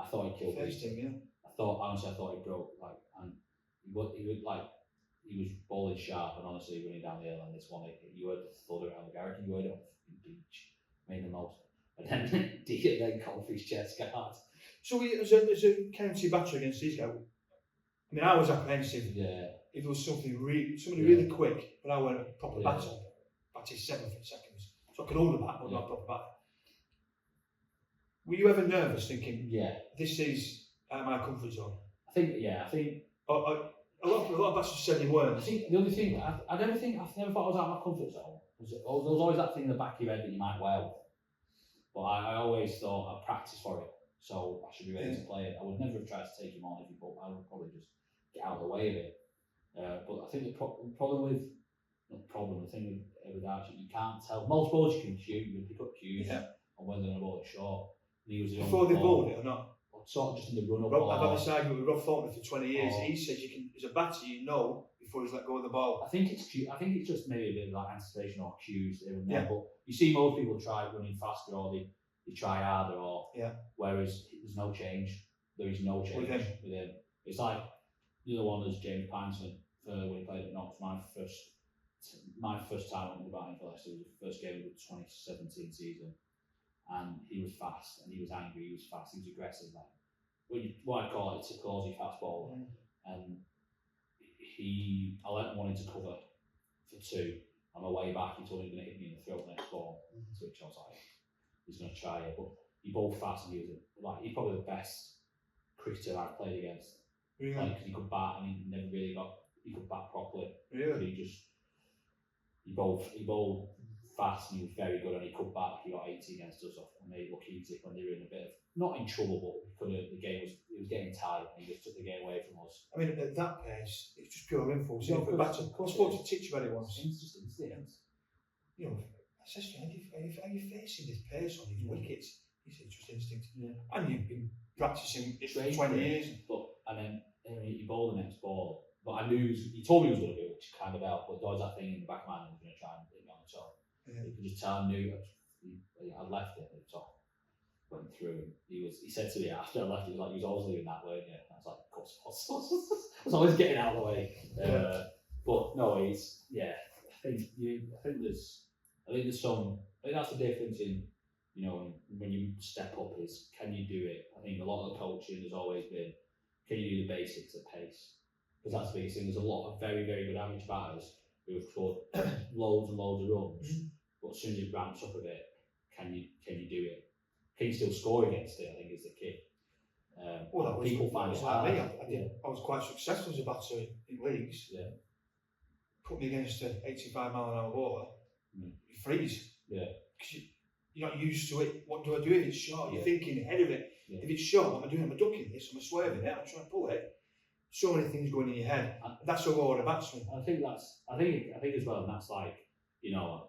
I thought he killed Faced him, yeah. I thought he broke, like, and he was bowling sharp, and honestly, running down the hill, and this one, you heard the thud around the garage, and you heard it on the beach, made the most. And then, then called for his chest guard. So as a county batter against these guys, I mean, I was apprehensive. Yeah. If there was somebody really quick, but I went a proper batter, batted 7 seconds. So I could hold a bat, but not a proper batter. Were you ever nervous thinking, this is out of my comfort zone? I think. A lot of batsmen said they weren't. I think the only thing, I've never thought I was out of my comfort zone. There was always that thing in the back of your head that you might well. But I always thought I'd practice for it, so I should be ready to play it. I would never have tried to take him on if he bowled. I would probably just get out of the way of it. But I think the problem with not the problem. The thing with Archie, you can't tell. Most bowlers you can cue, you can pick up cues on when they're going to bowl it short. And he was the Before they bowled it or not? Sort of just in the run up. I've had this argument with Rob Thornton for 20 years. He says you can, as a batter, you know before he's let go of the ball. I think it's just maybe a bit of like anticipation or cues here and there. But you see most people try running faster or they try harder or whereas there's no change. There is no change with him. It's like the other one is James Pineson when he played at Knox. My first time on the batting for Leicester was the first game of the 2017 season. And he was fast, and he was angry, he was fast, he was aggressive. Like, what I call it, it's a 𝗘𝗍𝗶𝘀𝗱𝗍 fastball. And I let him one into cover for 2. On my way back, he told me he was going to hit me in the throat next ball, to which I was like, he's going to try it. But he bowled fast, and he's probably the best cricketer I've played against. Really? Because he could bat, and he never really he could bat properly. Really? He bowled fast, and he was very good, and he could bat. He got 80 against us, and made it look easy when they were in a bit of, not in trouble, but the game was getting tight, and he just took the game away from us. I mean, at that pace, it's just pure info. So for batter, I spoke to Teach about it once. It's just instinct. You know, I said, are you facing this pace on these wickets? He said, just instinct. Yeah. And you've been practicing it for 20 years. And then he bowled the next ball. But I knew, he told me he was going to do it, which kind of helped, but there was that thing in the back of my mind, he was going to try and hit me on the top. You could just tell I knew I left it at the top, went through, and he said to me after I left, he was always leaving that way, and I was like, of course, I was always getting out of the way. But no, I think that's the difference in, you know, when you step up is, can you do it? I think a lot of the coaching has always been, can you do the basics at pace? Because that's the biggest thing. There's a lot of very, very good average batters who have scored loads and loads of runs, but as soon as it ramps up a bit, can you do it? Can you still score against it? I think is the key. People find it hard. I was quite successful as a batter in leagues. Yeah. Put me against an 85-mile-an-hour bowler, you freeze. Yeah. Because you're not used to it. What do I do if it's short? You're thinking ahead of it. Yeah. If it's short, what am I doing? Am I ducking this? Am I swerving it? I'm trying to pull it. So many things going in your head. That's a role of a batsman. I think as well, and that's like, you know,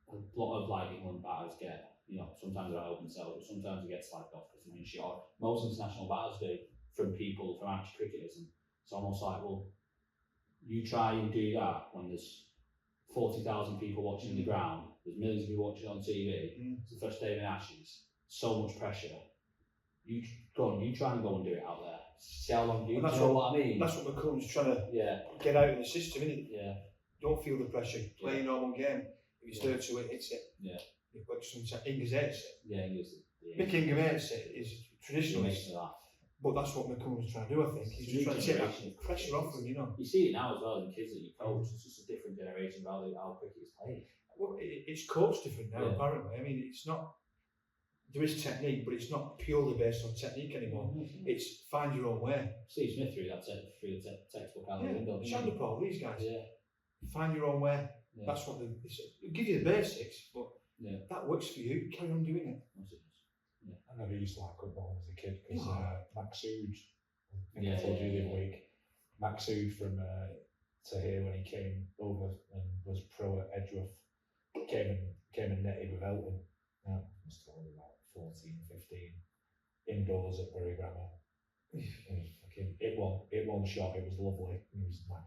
a lot of like England batters get, you know, sometimes they don't help themselves, but sometimes they get slagged off because they're in short. Most international batters do, from amateur cricketers, and it's almost like, well, you try and do that when there's 40,000 people watching the ground, there's millions of people watching on TV, it's the first day of the Ashes, so much pressure. You try and go and do it out there. See how long you know what I mean? That's what McCullum's trying to get out of the system, isn't it? Yeah. Don't feel the pressure. Play a normal game. If it's there to it, hits it. Yeah. Like Ingers hates it. Yeah, Mick Ingham hates it. Is traditional. But that's what McCullum's trying to do, I think. He's just trying to take that pressure off them, you know. You see it now as well in kids that you coach. It's just a different generation of how cricket is played. Well, it's coached different now, apparently. I mean, it's not. There is technique, but it's not purely based on technique anymore. It's find your own way. Steve Smith through the textbook out the window. 𝗙𝗵𝗆𝗁, these guys. Yeah. Find your own way. Yeah. That's what they give you the basics, but that works for you. Carry on doing it. Yeah. I never used to like football as a kid because 𝗪𝗏, I think I told you the other week, 𝗪𝗏 from to here when he came over and was pro at Edgeworth, came and netted with Elton. Must have been about 14, 15, indoors at Bury Grammar. It one shot, it was lovely. It was like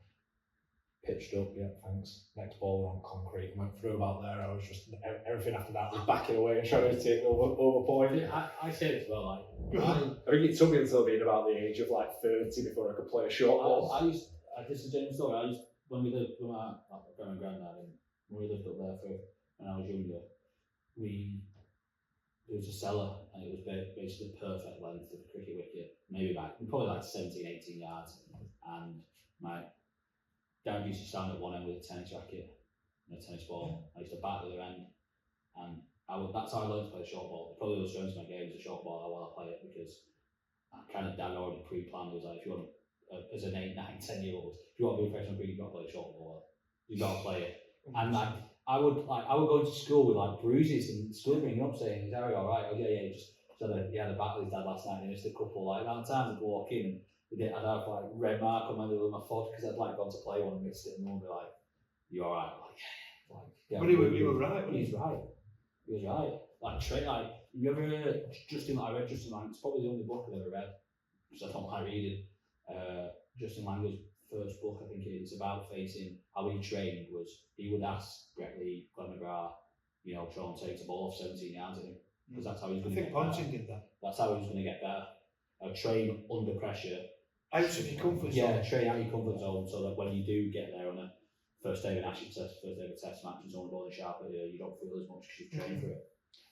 pitched up, thanks. Next ball on concrete, went through about there. I was just, everything after that was backing away and trying to take over point. I say it as well, I think it took me until being about the age of like 30 before I could play a short ball. This is a genuine story. When we lived with my grand and granddad, and when we lived up there when I was younger, there was a cellar, and it was basically the perfect length of a cricket wicket, probably like 17, 18 yards. And my dad used to stand at one end with a tennis racket and a tennis ball. I used to bat at the other end, and that's how I learned to play the short ball. Probably the strength of my game is the short ball. I want to play it because dad already pre-planned. It was like, if you want as an 8, 9, 10-year-old, if you want to be a professional cricket, you've got to play the short ball. You've got to play it. And I would go to school with like bruises and school ringing up saying, "Is Harry all right?" Oh yeah, he had a battle with his dad last night and he missed a couple. Like around times I'd walk in and I'd have like red mark on my little my foot because I'd like gone to play one and missed it, and no one would be like, you're alright. Yeah, But he was right, wasn't he? He was right. Like, you ever read Justin? I read Justin Lang. It's probably the only book I've ever read because I don't like reading. Justin Langer's first book, I think it's about facing how he trained. Was he would ask Brett Lee, 𝗏𝗏𝗏, try and take the ball off 17 yards at him because that's how he's going to get better. I think Ponting did that. That's how he was going to get better. Train under pressure. Out of your comfort zone. Yeah, train out your comfort zone so that when you do get there on a first day of an Ashes test, first day of a test match, and someone bowling sharp at you, you don't feel as much because you've trained for it.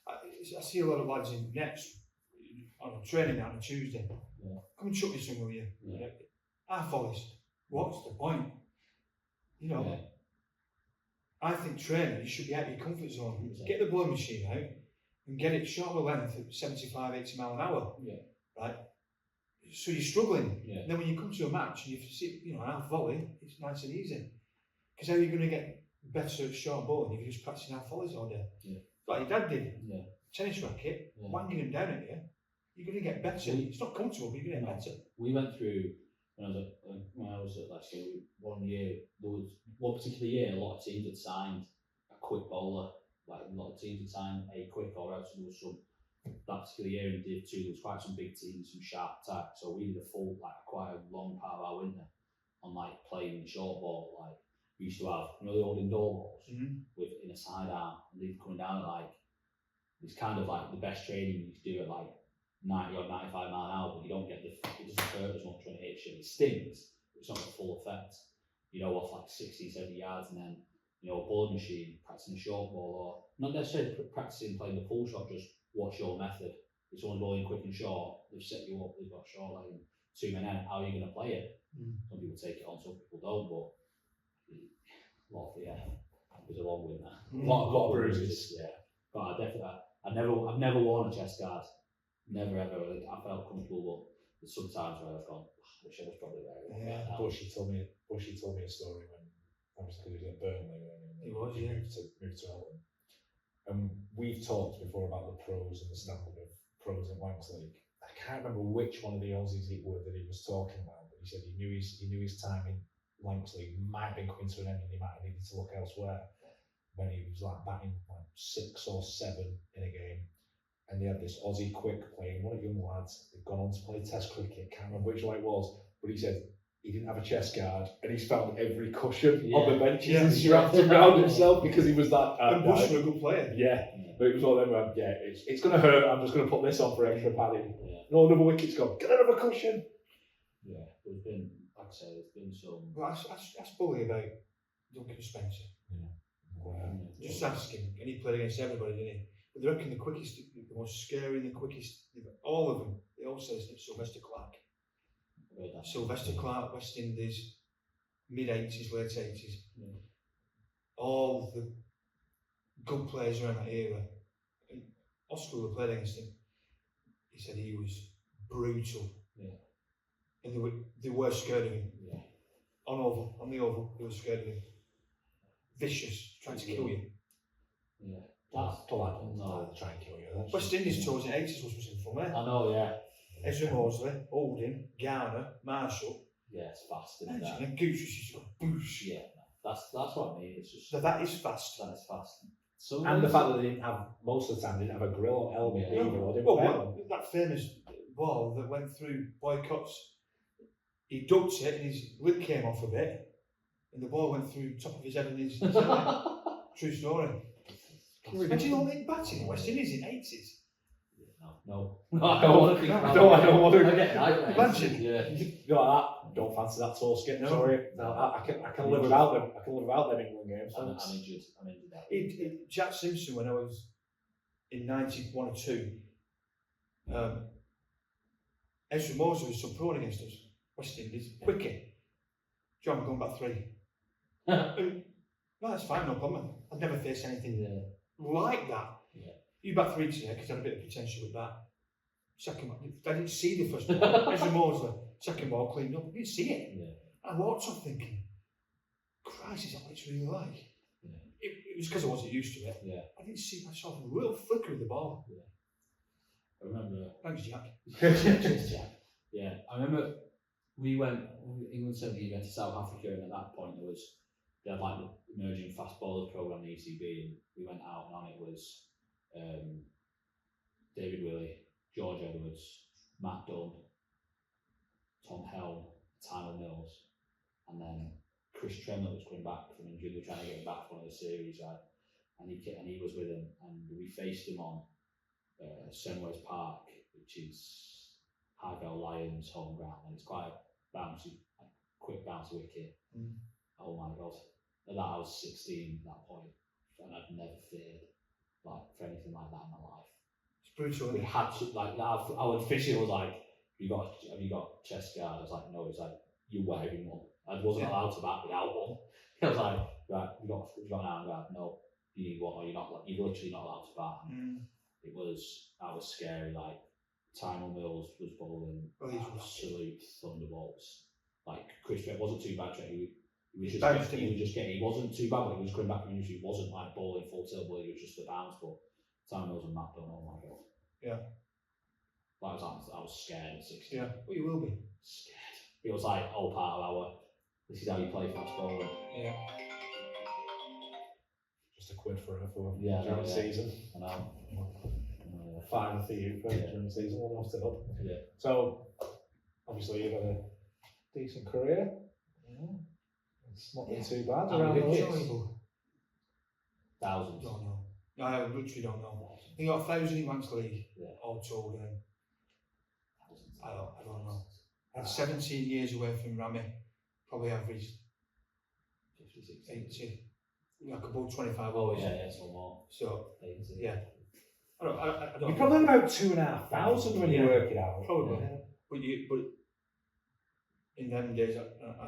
I see a lot of lads in nets on a training out on a Tuesday. Yeah. Come and chuck me some, will you? Yeah. Half volleys. What's the point? Yeah. I think training, you should be out of your comfort zone. 100%. Get the bowling machine out and get it short of length at 75, 80 mile an hour. Yeah. Right? So you're struggling. Yeah. And then when you come to a match and you see, an half volley, it's nice and easy. Because how are you going to get better at short bowling if you're just practicing half volleys all day? Yeah. Like your dad did. Yeah. Tennis racket, Yeah. winding them down at you, you're going to get better. It's not comfortable, but you're going to get better. We went through, when I was at Leicester, one year, there was one particular year, a lot of teams had signed a quick bowler. Like a lot of teams had signed a quick bowler, so there was some, that particular year in Div 2, there was quite some big teams, some sharp attack. So we did a full, quite a long part of our winter on playing the short ball. We used to have, the old indoor balls with in a sidearm, and they'd coming down at it's kind of the best training you could do at 90 or 95 mile an hour, but you don't get it doesn't hurt as much when it hits you. It stings, but it's not the full effect. Off 60, 70 yards, and then a bowling machine, practicing a short ball, or not necessarily practicing playing the full shot, just what's your method. If someone's bowling quick and short, they've set you up, they've got a short line, 2 men in, how are you going to play it? Some people take it on, some people don't, but it was a long winter. A lot of bruises. Yeah, but I've never worn a chest guard. Never ever. I felt comfortable, but there's some times where I've gone, I wish I was probably wearing one. Yeah, Bushy told me a story when obviously he was at Burnley when he moved to Elton. And we've talked before about the pros and the standard of pros in Lancs League. I can't remember which one of the Aussies it were that he was talking about, but he said he knew his time in Lancs League might have been coming to an end and he might have needed to look elsewhere when he was batting 6 or 7 in a game. And they had this Aussie quick playing, one of the young lads, they'd gone on to play Test cricket, can't remember which one it was, but he said he didn't have a chest guard and he's found every cushion on the benches and strapped around himself because he was that. And Bush was a good player. Yeah, but it was one of them where, it's going to hurt, I'm just going to put this on for extra padding. No, another wicket's gone, get another cushion. Yeah, there's been, like I say, there's been some. Well, ask Bully about Duncan Spencer. Just ask him, and he played against everybody, didn't he? But they reckon the quickest, the most scary, and the quickest, all of them, they all say it's Sylvester Clark. Sylvester Clark, West Indies, mid-80s, late 80s. Yeah. All the good players around that era. Oscar who played against him, he said he was brutal. Yeah. And they were scared of him. Yeah. On the oval, they were scared of him. Vicious, trying to kill you. Yeah. That's polite. No, try and kill you. West Indies tours in the 80s was in from there. I know, yeah. Ezra Mosley, Holding, Garner, Marshall. Yeah, it's fast, isn't it? And Goose was just like boosh. Yeah, that's what I mean. It's just that is fast. That is fast. So and the fact that they didn't have, most of the time, they didn't have a grill or helmet either. That famous ball that went through Boycott's, he ducked it and his lid came off a bit, and the ball went through top of his head and his true story. And do you know Nick batting in West Indies in the 80s? No. I don't want to think about I don't want to. Imagine. Yeah. You're like that. Don't fancy that tall skip. No. Sorry. No, I can live without them. I can live without them England games. I'm injured. Jack Simpson, when I was in 91 or 2, Ezra Mosley was support against us. West Indies. Quickie. John, we're going back 3. No, that's fine, no problem. I've never faced anything like that. Yeah. You bat 3 today because I had a bit of potential with that. Second ball, I didn't see the first ball. Ezra Mosley, second ball cleaned up. I didn't see it. Yeah. I walked off thinking, Christ, is that what it's really like? Yeah. It was because I wasn't used to it. Yeah. I didn't see myself a little flicker of the ball. Yeah. I remember. Thanks, Jack. Cheers, Jack. Yeah, I remember England 17 went to South Africa, and at that point there was they had like the emerging fast bowlers program in the ECB, and we went out and on it was David Willey, George Edwards, Matt Dunn, Tom Helm, Tyler Mills, and then Chris Tremlett was coming back from injury. They were trying to get him back for one of the series, right? And he was with him, and we faced him on 𝗪𝗺𝗁𝗏 Park, which is 𝗙𝗵𝗀𝗁𝗏's home ground, and it's quite a bouncy, like, quick bouncy wicket. Oh my god! At that I was 16 at that point, and I'd never feared like for anything like that in my life. It's brutal. We had to like our official was like, have you got chest guard? I was like, no. It's like, you're wearing one. I wasn't allowed to bat without one. I was like, right, you got an arm guard? No, you need one, or you're literally not allowed to bat. I was scary. Like Tyler Mills was bowling absolute thunderbolts. Like Chris Trent wasn't too bad. He wasn't too bad, but he was coming back from injury. He wasn't like bowling full tilt, but he was just a bounce. But Tyler Mills and Matt Dunn, oh my god. Yeah. I was scared at 16. Yeah, well, you will be. Scared. It was like all part of our. This is how you play fast bowling. Yeah. Just £1 for her for during the season. I know. Fine for you for during the season. We'll not it up. Yeah. So obviously you've had a decent career. Yeah. It's not been too bad. Around enjoyable. Thousands. Don't know. No, I literally don't know. I think got 1,000 in Manx League, all told, and I don't know. I'm 17 years away from Rami, probably averaged 50, 60. 80. Like about 25 Oh hours. yeah, so more. So 80. yeah. I don't You're probably about 2,500 when you work it out. Probably. Yeah. But in them days, I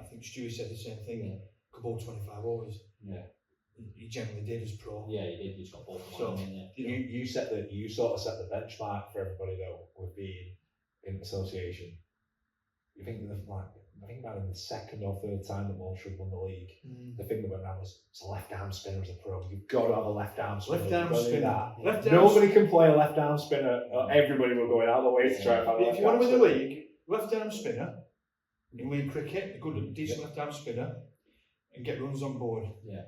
think Stewie said the same thing. Yeah. About 25 hours. Yeah. He generally did as pro. Yeah, he did. He's got both. So you sort of set the benchmark for everybody though with being in association. You think that I think about in the second or third time that Walshaw won the league, the thing that went around was it's a left arm spinner as a pro. You've got to have a left arm spinner. Nobody can play a left arm spinner. Everybody will go out of the way to try and find a left arm spinner. If you want to win the league, left arm spinner in league cricket, a good decent left arm spinner, and get runs on board. Yeah.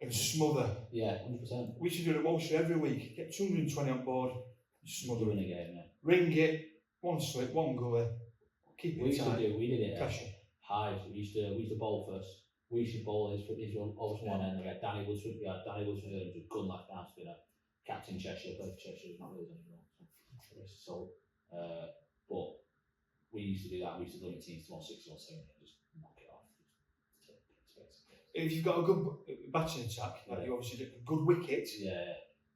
And smother. Yeah, 100%. We should do it at Walshaw every week. Get 220 on board, smother. Win a game, yeah. Ring it, one slip, one gully. Keep it tight. We did it. Pressure. Highs. We used to bowl first. We used to bowl his always one end. We had Danny Woodford. Who was good left arm spinner. Captain 𝗙𝗫𝗓, played for Cheshire. He's not with us anymore. So, but we used to do that. We used to limit teams to 160, 170, and just knock it off. If you've got a good batting attack, like you obviously did, a good wicket,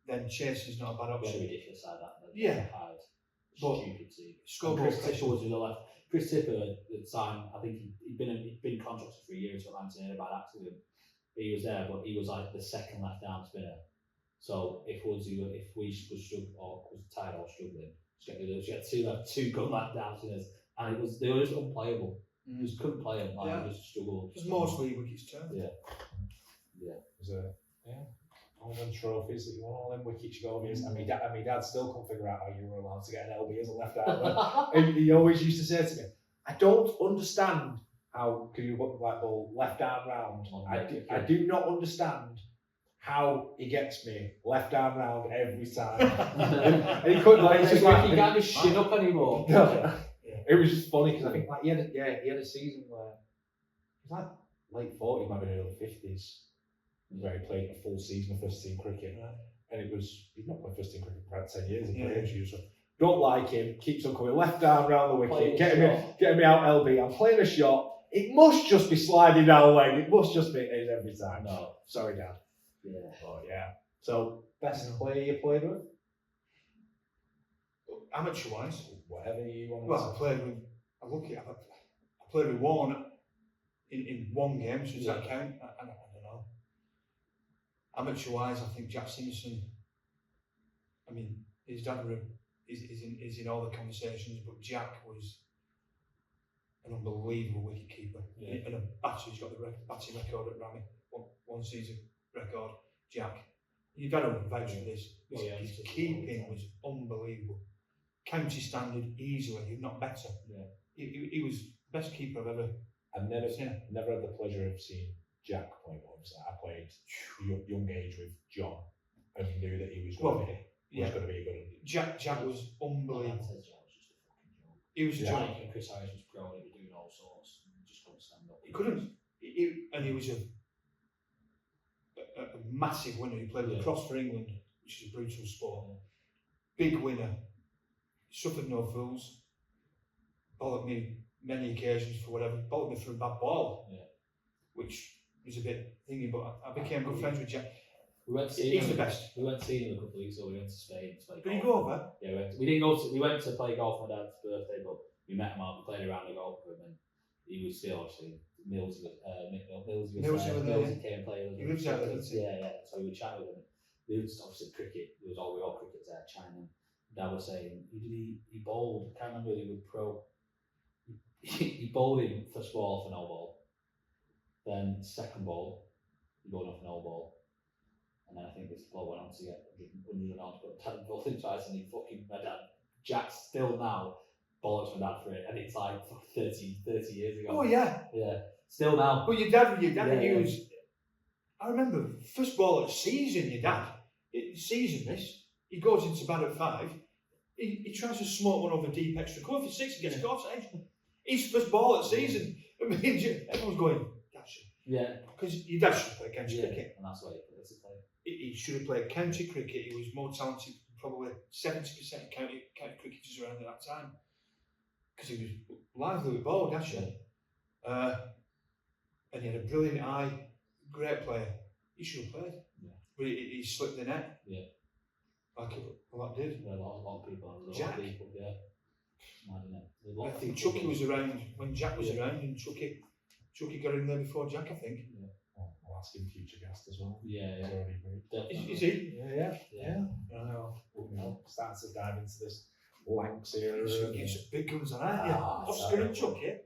then chasing's not a bad option. Very ridiculous like that. Yeah. But stupid team. Scoreboard Chris Tipper was to the left. Chris Tipper at the time, I think he'd been contracted for a year to Atlanta in a bad accident. He was there, but he was like the second left arm spinner. So if we was struggling or was tired or struggling, she had two good left arm spinners, and they were just unplayable. You just couldn't play them. Like, just struggled. There's mostly wickets turned. Yeah. All them trophies that you won, all them wickets you got is, and my dad still couldn't figure out how you were allowed to get an LB as a left armer. And he always used to say to me, I don't understand how, because you put like ball left arm round, I do not understand how he gets me left arm round every time. And he couldn't like, he can't just shin up anymore. No. It was just funny because I think like he had a season where it was like late 40s, maybe early 50s, where he played a full season of first team cricket, and he'd not played first team cricket for about 10 years. He played injuries, so don't like him. Keeps on coming left arm round the wicket, getting me out LB. I'm playing a shot. It must just be sliding down the leg. It must just be it every time. No, sorry, Dad. Yeah. But yeah. So best player you played with? Amateur wise, whatever you want. Well, I played with Warren in one game, so does that count? I don't know. Amateur wise, I think Jack Simpson. I mean, his dad is in all the conversations, but Jack was an unbelievable wicket keeper. And a batter, he's got the batting record at Rami, one season record. Jack, you've got to vouch for this. His keeping was unbelievable. County standard easily, if not better. He was best keeper I've ever. I've never had the pleasure of seeing Jack played, obviously, I played young age with John and knew that he was going to be a good. Jack was unbelievable. He was a Like, joke. Chris Harris was pro, he was doing all sorts, and just couldn't stand up. He couldn't. And he was a massive winner. He played lacrosse for England, which is a brutal sport. Big winner. Suffered no fools. Bollocked me many occasions for whatever. Bollocked me for a bad ball, which was a bit thingy. But I became good friends with Jack. We went to see He's him. the best. We went to see him a couple of weeks ago. We went to Spain to play golf. Did he go over? Yeah, we didn't go. We went to play golf on my dad's birthday, but we met him out. We played around the golf with him, and he was still obviously Millsy was there. Millsy came and played with him. He lives out there, doesn't he? Yeah. So we were chatting with him. There was obviously cricket. There was all cricketers there, China. Dad was saying he bowled. I can't remember whether he was pro. He bowled him first ball for no ball. Then second ball, he bowled him for no ball. And then I think this bloke went on to get 100 odds, but Dad bowled him twice, and my dad, Jack's still now bollocks my dad for it, and it's like 30 years ago. Oh yeah. Yeah. Still now. But your dad, he was. I remember first ball at season. Your dad, season this. He goes into bat at 5. He tries to smoke one over deep extra cover for 6 against offside. His first ball at season. I mean, everyone's going, that's it. Yeah. Because your dad should play county cricket. And that's why he plays to play. He should have played county cricket. He was more talented than probably 70% of county cricketers around at that time. Because he was lively with ball, actually. And he had a brilliant eye, great player. He should have played. Yeah. But he slipped the net. Yeah. Like a lot did. Yeah, a lot of people. Jack. Yeah. Mad, isn't it? I think 𝗘𝗍𝗃𝗍 was around when Jack was around, and 𝗘𝗍𝗃𝗍 got in there before Jack, I think. Yeah. I'll ask him future guest as well. Yeah. Is he? Yeah. I know. Starting to dive into this Lancashire. Getting some big guns on, aren't you? Oscar and 𝗘𝗍𝗃𝗍.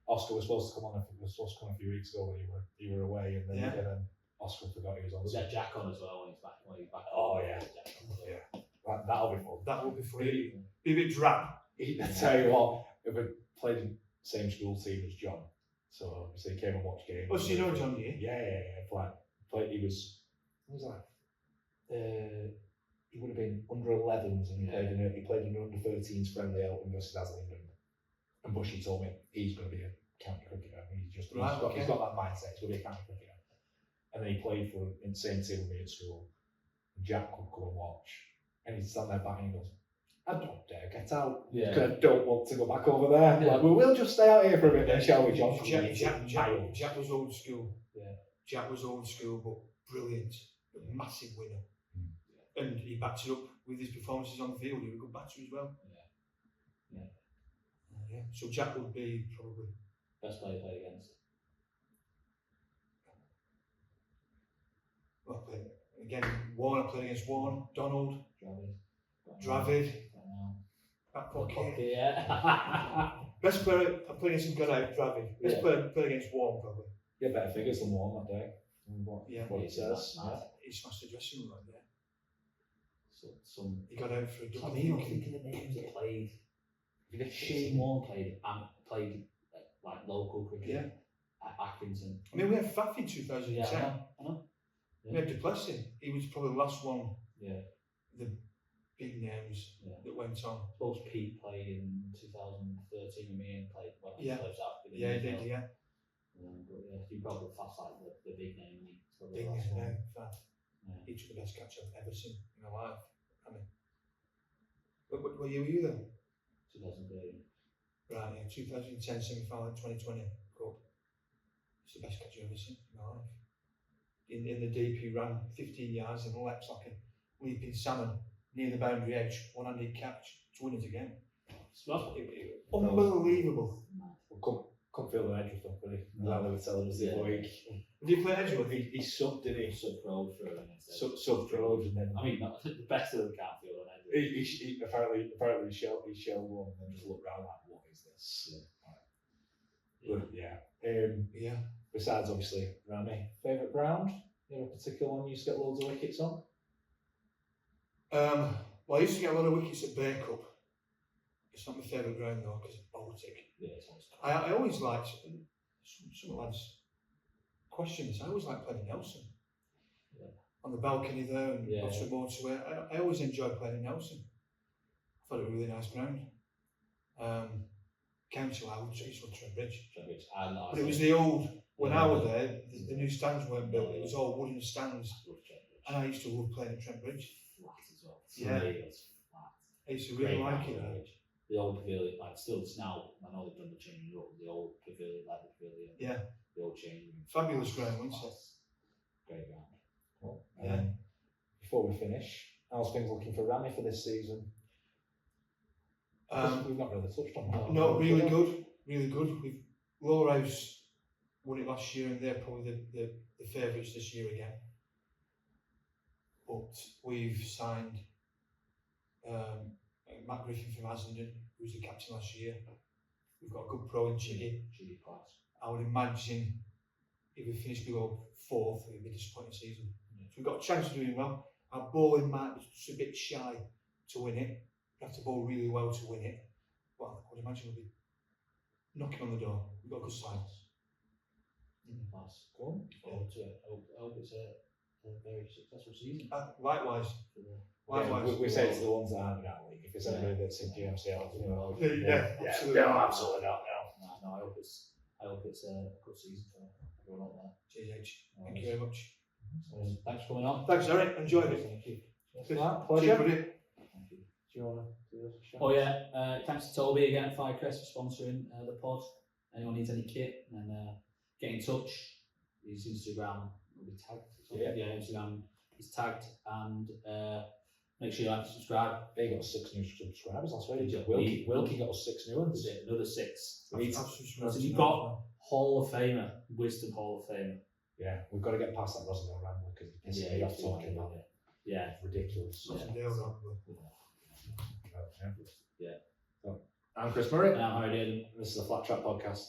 Oscar was supposed to come on. A few weeks ago when you were away, and then Oscar forgot he was on. We got Jack on as well when he's back. Oh yeah. That'll be fun. That will be fun. Be a bit drab. I tell you what, if I played in the same school team as John, so obviously he came and watched games. Oh, so you know John, do you? Yeah. Played. He was like, he would have been under 11s, and he played in under 13s friendly out in versus England. And Bushy told me he's going to be a county cricketer. He's got that mindset. He's going to be a county cricketer. And then he played for in the same team with me at school. Jack would come and watch, and he'd stand there back and he goes, I don't dare get out because I don't want to go back over there. Yeah. Like, we'll just stay out here for a bit then, shall we, John? Jack was old school. Yeah. Jack was old school, but brilliant. A massive winner. Yeah. And he backed it up with his performances on the field. He was a good batter as well. Yeah. So Jack would be probably best player to play against. Well, again, Warren, I played against Warren, Donald, Dravid. Back pocket. Yeah. Best player I played against him got out, Dravid. Best player played against Warren, probably. Yeah, better figures than Warren that day. What it says. He smashed the dressing room right there. So he got out for a double. I mean, I'm thinking the names that played. Shane Warne played like local cricket. Yeah. At Accrington. I mean, we had Faff in 2010. Yeah, I know. We had 𝗵𝗶𝘅𝗁. He was probably the last one. Yeah. The big names that went on. I suppose Pete played in 2013 with me and played when I played out. He did, yeah. But you probably class like the big name. Big name, Faff. He took the best catch I've ever seen in my life. I mean, what year were you then? 2013. Right, yeah, 2010 semi-final, 2020 Cup. It's the best catch I've ever seen in my life. In the deep, he ran 15 yards and leapt like a leaping salmon near the boundary edge, one-handed catch to win it again. Unbelievable. Couldn't feel the edge or something. That was telling us the other week. Did he play Edgeworth? He subbed, didn't he? Sub-pro for him. Sub-pro, and then. I mean, not the best of them can't feel an edge. He apparently he shelled one and then just looked around like, what is this? Yeah. Besides, obviously, Rami, favourite ground? You have a particular one you used to get loads of wickets on? Well, I used to get a lot of wickets at Bay Cup. It's not my favourite ground though, because it's Baltic. Yeah, it's always I always liked some lads question this. I always like playing at Nelson. Yeah. On the balcony there and Yeah. lots of motorway. I always enjoy playing at Nelson. I thought it was a really nice ground. Council, I would say it's on Trent Bridge. But it was the old, when I was there, the new stands weren't built, it was all wooden stands. And I used to love playing at Trent Bridge. Flat as well. Yeah. Flat. I used to really Great like it ground, there. The old pavilion, like still it's now, I know they've done the changing up, the old pavilion, like the pavilion. Yeah. The old changing room. Fabulous ground, wasn't it? Great ground. Well, Yeah. Before we finish, how's things looking for Rammy for this season? We've not really touched on that. No, really good, really good. Lower House won it last year and they're probably the favourites this year again. But we've signed Matt Griffin from Asenden, who was the captain last year. We've got a good pro in 𝗘𝗍𝗍. Class. I would imagine if we finish below 4th, it would be a disappointing season. So we've got a chance of doing well. Our bowling might be just a bit shy to win it. We have to bowl really well to win it. Well, I would imagine we'll be knocking on the door. We've got good sides. Class. Cool. Forward to it. I hope it's a very successful season. Likewise. For the Likewise. We say to the ones that aren't in our league, if it's anybody that's in GMCL, Yeah, absolutely. No, absolutely not, no. No, I hope it's a good season for everyone out there. GH. Thank you very much. So, thanks for coming on. Thanks, Eric. Enjoyed it. Thank you. Pleasure. Buddy. Thank you. Do you want to do this? Oh yeah, thanks to 𝗘𝗶𝗀𝗁 again, 𝗙𝗏𝗀𝗁 for sponsoring the pod. Anyone needs any kit, then get in touch. His Instagram will be tagged. Yeah, Instagram is tagged, and make sure you like and subscribe. They got 6 new subscribers last week. Yeah. Wilkie got us 6 new ones. Another 6. So you've got Hall of Famer, Wisden Hall of Famer. Yeah, we've got to get past that Rosedale Rambler because it's pissing me off talking about it. Yeah. It's ridiculous. Yeah. So, I'm Chris Murray. And I'm Harry Daly. This is the Flat Track Podcast.